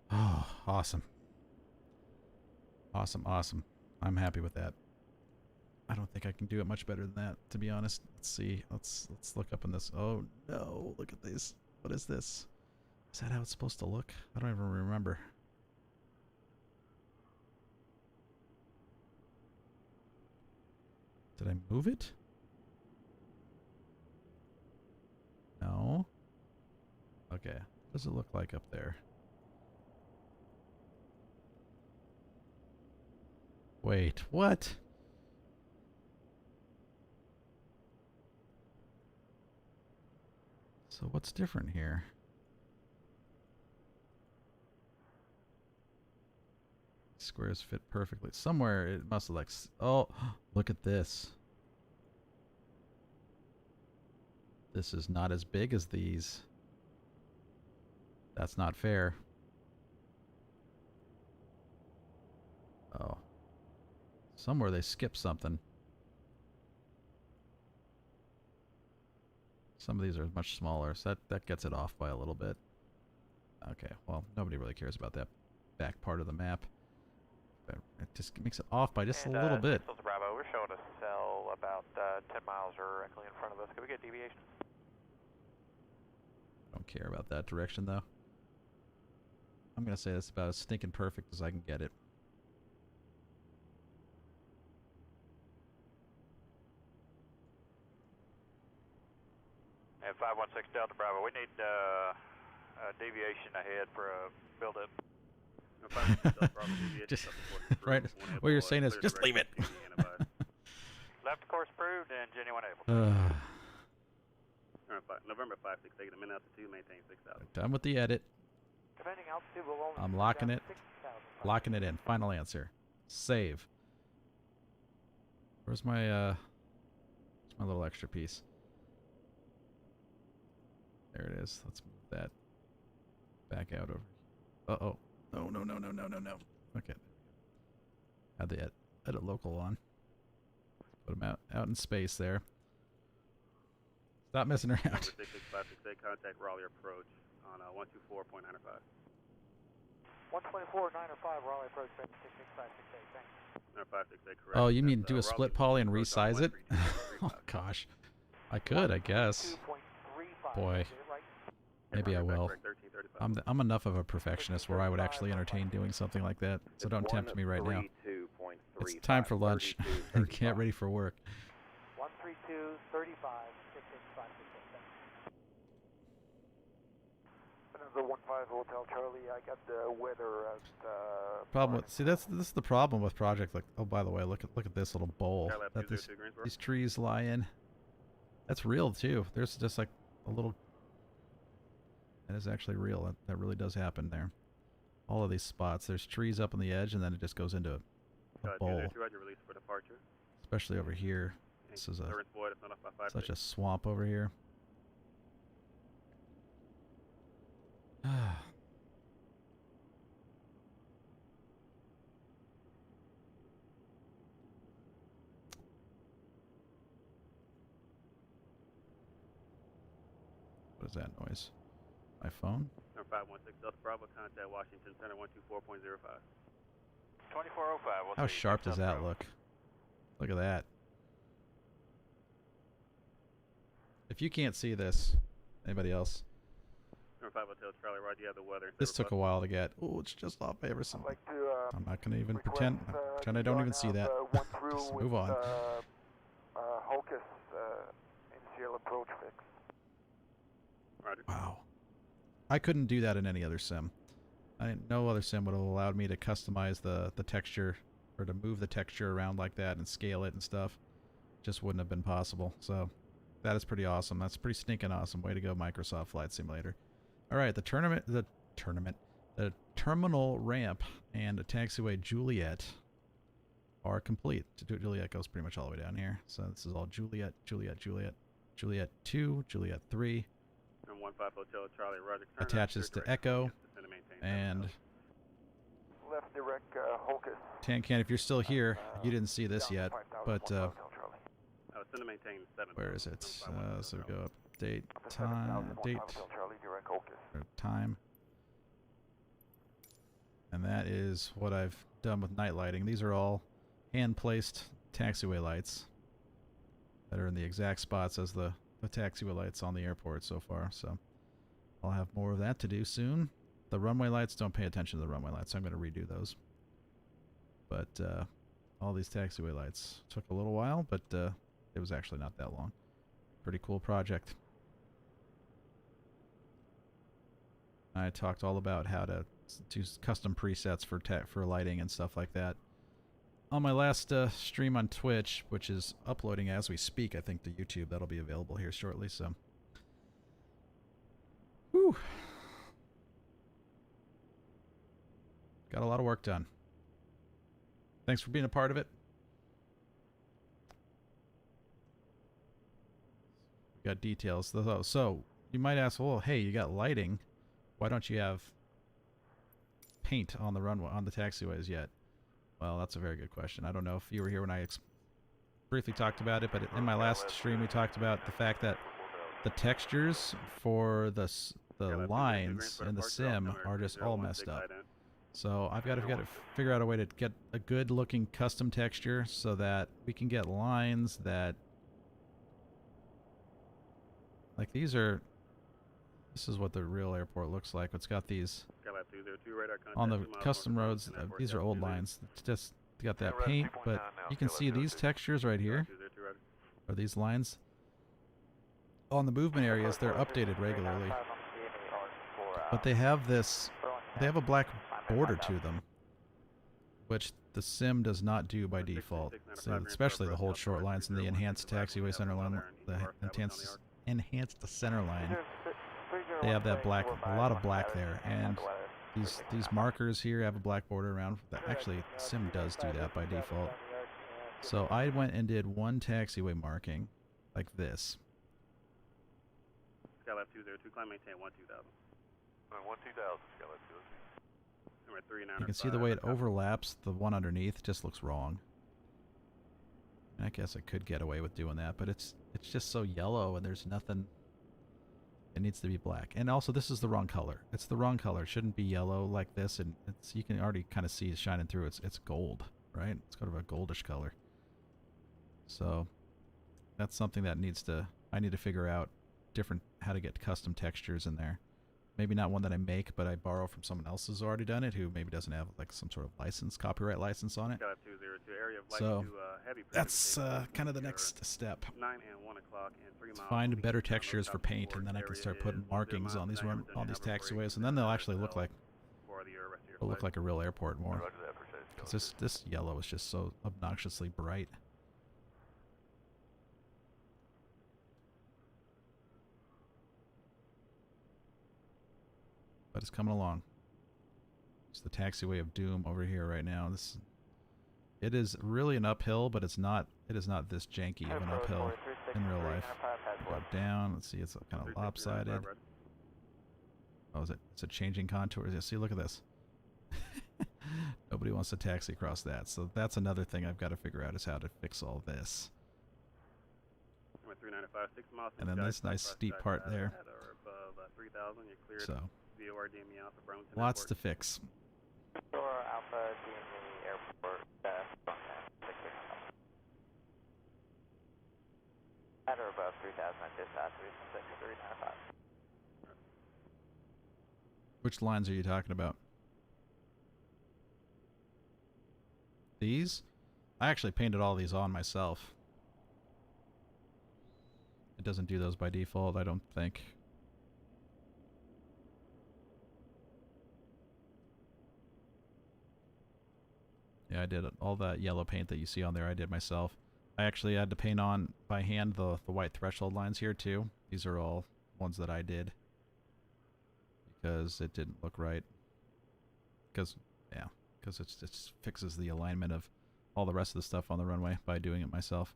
Oh, awesome. Awesome. I'm happy with that. I don't think I can do it much better than that, to be honest. Let's see. Let's look up in this. Oh, no. Look at these. What is this? Is that how it's supposed to look? I don't even remember. Did I move it? No. Okay. What does it look like up there? Wait, what? So what's different here? Squares fit perfectly. Somewhere it must have like... Oh, look at this. This is not as big as these. That's not fair. Oh. Somewhere they skipped something. Some of these are much smaller, so that gets it off by a little bit. Okay, well, nobody really cares about that back part of the map. But it just makes it off by just a little bit. Bravo, we're showing a cell about 10 miles directly in front of us. Can we get deviation? I don't care about that direction, though. I'm going to say that's about as stinking perfect as I can get it. And 516 Delta Bravo, we need a deviation ahead for a build-up. Just, right, what you're saying is, just leave it. Left course approved and genuine able. November 568, a minute altitude, maintain 6,000. Done with the edit. I'm locking it in. Final answer. Save. Where's my little extra piece? There it is. Let's move that back out over. Uh-oh. No. Okay. Had the edit local on. Put them out in space there. Stop messing around. 66568, contact Raleigh approach on 124.95. 124, 9 or 5, Raleigh approach, 66568, thanks. 568, correct. Oh, you mean do a split poly and resize it? Oh gosh, I could, I guess. Boy, maybe I will. I'm enough of a perfectionist where I would actually entertain doing something like that. So don't tempt me right now. It's time for lunch and get ready for work. 132, 35, 66568, thanks. The 15 Hotel Charlie, I got the weather at Problem with, see, this is the problem with projects like, oh, by the way, look at this little bowl that these trees lie in. That's real too. There's just like a little, that is actually real. That really does happen there. All of these spots, there's trees up on the edge and then it just goes into a bowl. Especially over here. This is such a swamp over here. What is that noise? My phone? Number 516 Delta Bravo, contact Washington Center 124.05. 2405. How sharp does that look? Look at that. If you can't see this, anybody else? Number 5 Hotel Charlie, right, you have the weather. This took a while to get. Oh, it's just off Everson. I'm not going to even pretend I don't even see that. Just move on. Hocus NCL approach fix. Wow. I couldn't do that in any other sim. No other sim would have allowed me to customize the texture or to move the texture around like that and scale it and stuff. Just wouldn't have been possible. So that is pretty awesome. That's pretty stinking awesome. Way to go, Microsoft Flight Simulator. All right, the terminal ramp and a taxiway Juliet are complete. Juliet goes pretty much all the way down here. So this is all Juliet, Juliet, Juliet, Juliet 2, Juliet 3. 15 Hotel Charlie, Roger. Attaches to Echo and left direct Hocus. Tancan, if you're still here, you didn't see this yet, but where is it? So we go update time, and that is what I've done with night lighting. These are all hand-placed taxiway lights that are in the exact spots as the taxiway lights on the airport so far. So I'll have more of that to do soon. The runway lights, don't pay attention to the runway lights. I'm going to redo those. But all these taxiway lights took a little while, but it was actually not that long. Pretty cool project. I talked all about how to do custom presets for lighting and stuff like that on my last stream on Twitch, which is uploading as we speak, I think, to YouTube. That'll be available here shortly, so. Whew. Got a lot of work done. Thanks for being a part of it. Got details. So, you might ask, well, hey, you got lighting. Why don't you have paint on the runway, on the taxiways yet? Well, that's a very good question. I don't know if you were here when I briefly talked about it, but in my last stream we talked about the fact that the textures for the lines in the sim are just all messed up. So I've got to figure out a way to get a good looking custom texture so that we can get lines that, like, this is what the real airport looks like. It's got these on the custom roads. These are old lines. It's just got that paint, but you can see these textures right here, or these lines on the movement areas. They're updated regularly, but they have a black border to them, which the sim does not do by default. So especially the hold short lines and the enhanced taxiway center line, the enhanced center line. They have that black, a lot of black there, and these markers here have a black border around. Actually, sim does do that by default. So I went and did one taxiway marking, like this. Skylab 202, climb maintain 12000. 12000, Skylab 202. Number 3 You can see the way it overlaps the one underneath. Just looks wrong. And I guess I could get away with doing that, but it's just so yellow, and there's nothing. It needs to be black. And also, this is the wrong color. It's the wrong color. It shouldn't be yellow like this, and it's, you can already kind of see it shining through. It's gold, right? It's kind of a goldish color. So that's something that I need to figure out how to get custom textures in there. Maybe not one that I make, but I borrow from someone else who's already done it, who maybe doesn't have like some sort of license, copyright license on it. So that's kind of the next step. 9 and 1 o'clock and 3 miles. Find better textures for paint, and then I can start putting markings on these taxiways, and then they'll actually look like a real airport more. Because this yellow is just so obnoxiously bright. But it's coming along. It's the taxiway of doom over here right now. It is really an uphill, but it is not this janky of an uphill in real life. Go down. Let's see, it's kind of lopsided. Oh, it's a changing contours. Yeah, see, look at this. Nobody wants to taxi across that. So that's another thing I've got to figure out, is how to fix all this. And then this nice steep part there. So lots to fix. Alpha DME Airport, at or above 3,000 dispatch, 6395. Which lines are you talking about? These? I actually painted all these on myself. It doesn't do those by default, I don't think. Yeah, I did it. All that yellow paint that you see on there, I did myself. I actually had to paint on by hand the white threshold lines here too. These are all ones that I did because it didn't look right. Because it fixes the alignment of all the rest of the stuff on the runway by doing it myself.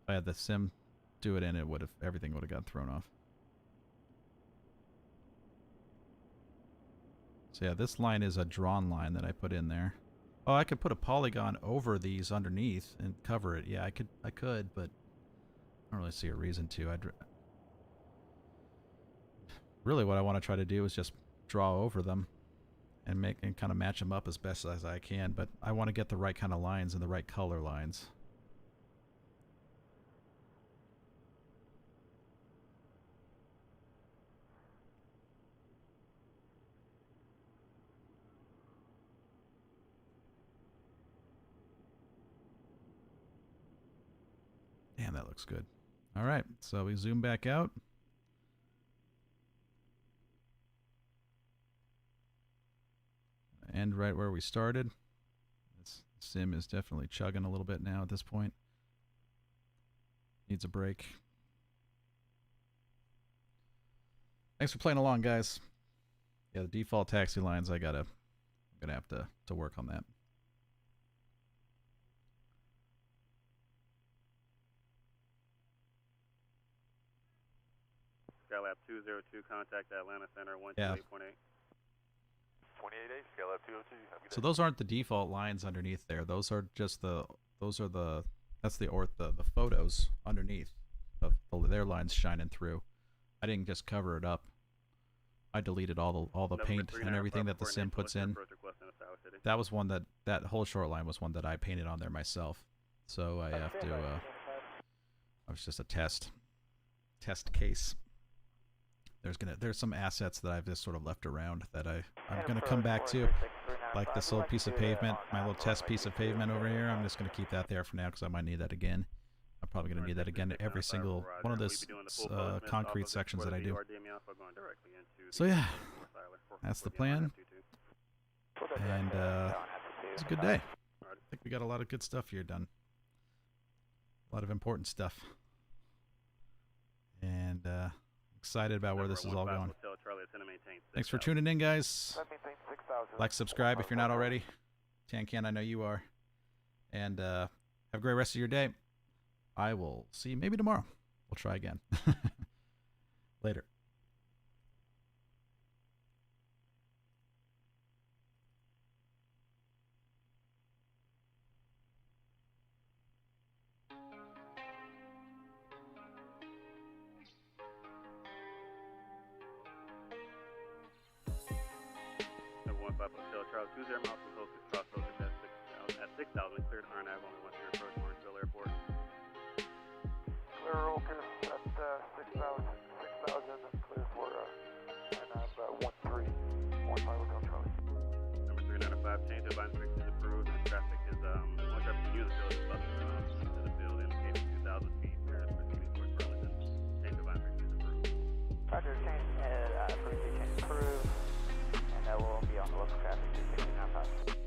If I had the sim do it, and everything would have gotten thrown off. So yeah, this line is a drawn line that I put in there. Oh, I could put a polygon over these underneath and cover it. Yeah, I could, but I don't really see a reason to. Really what I want to try to do is just draw over them and kind of match them up as best as I can, but I want to get the right kind of lines and the right color lines. Damn, that looks good. All right, so we zoom back out. End right where we started. This sim is definitely chugging a little bit now at this point. Needs a break. Thanks for playing along, guys. Yeah, the default taxi lines, I'm gonna have to work on that. Skylab 202, contact Atlanta Center 128.8. 28A, Skylab 202. So those aren't the default lines underneath there. Those are just the photos underneath of their lines shining through. I didn't just cover it up. I deleted all the paint and everything that the sim puts in. That was one that whole short line was one that I painted on there myself. So I have to. It was just a test case. There's some assets that I've just sort of left around that I'm gonna come back to, like this little piece of pavement, my little test piece of pavement over here. I'm just gonna keep that there for now because I might need that again. I'm probably gonna need that again at every single one of those concrete sections that I do. So yeah, that's the plan, and it's a good day. I think we got a lot of good stuff here done. A lot of important stuff, and excited about where this is all going. Thanks for tuning in, guys. Like, subscribe if you're not already. Tancan, I know you are. And have a great rest of your day. I will see you maybe tomorrow. We'll try again. Later. 105 Hotel Charlie 20 miles from Hostess Cross Hostess at 6,000, cleared Iron Ave only once you approach Martinsville Airport. Clear Oker at 6,000, clear for Iron Ave 1315 Hotel Charlie. Number 395, change of line fix is approved, and traffic is, one traffic from you to the field is about 2 miles to the field, indicating 2,000 feet, clear proceeding towards Burlington. Change of line fix is approved. Roger, change, frequency change approved, and that will be on the local traffic 269.5.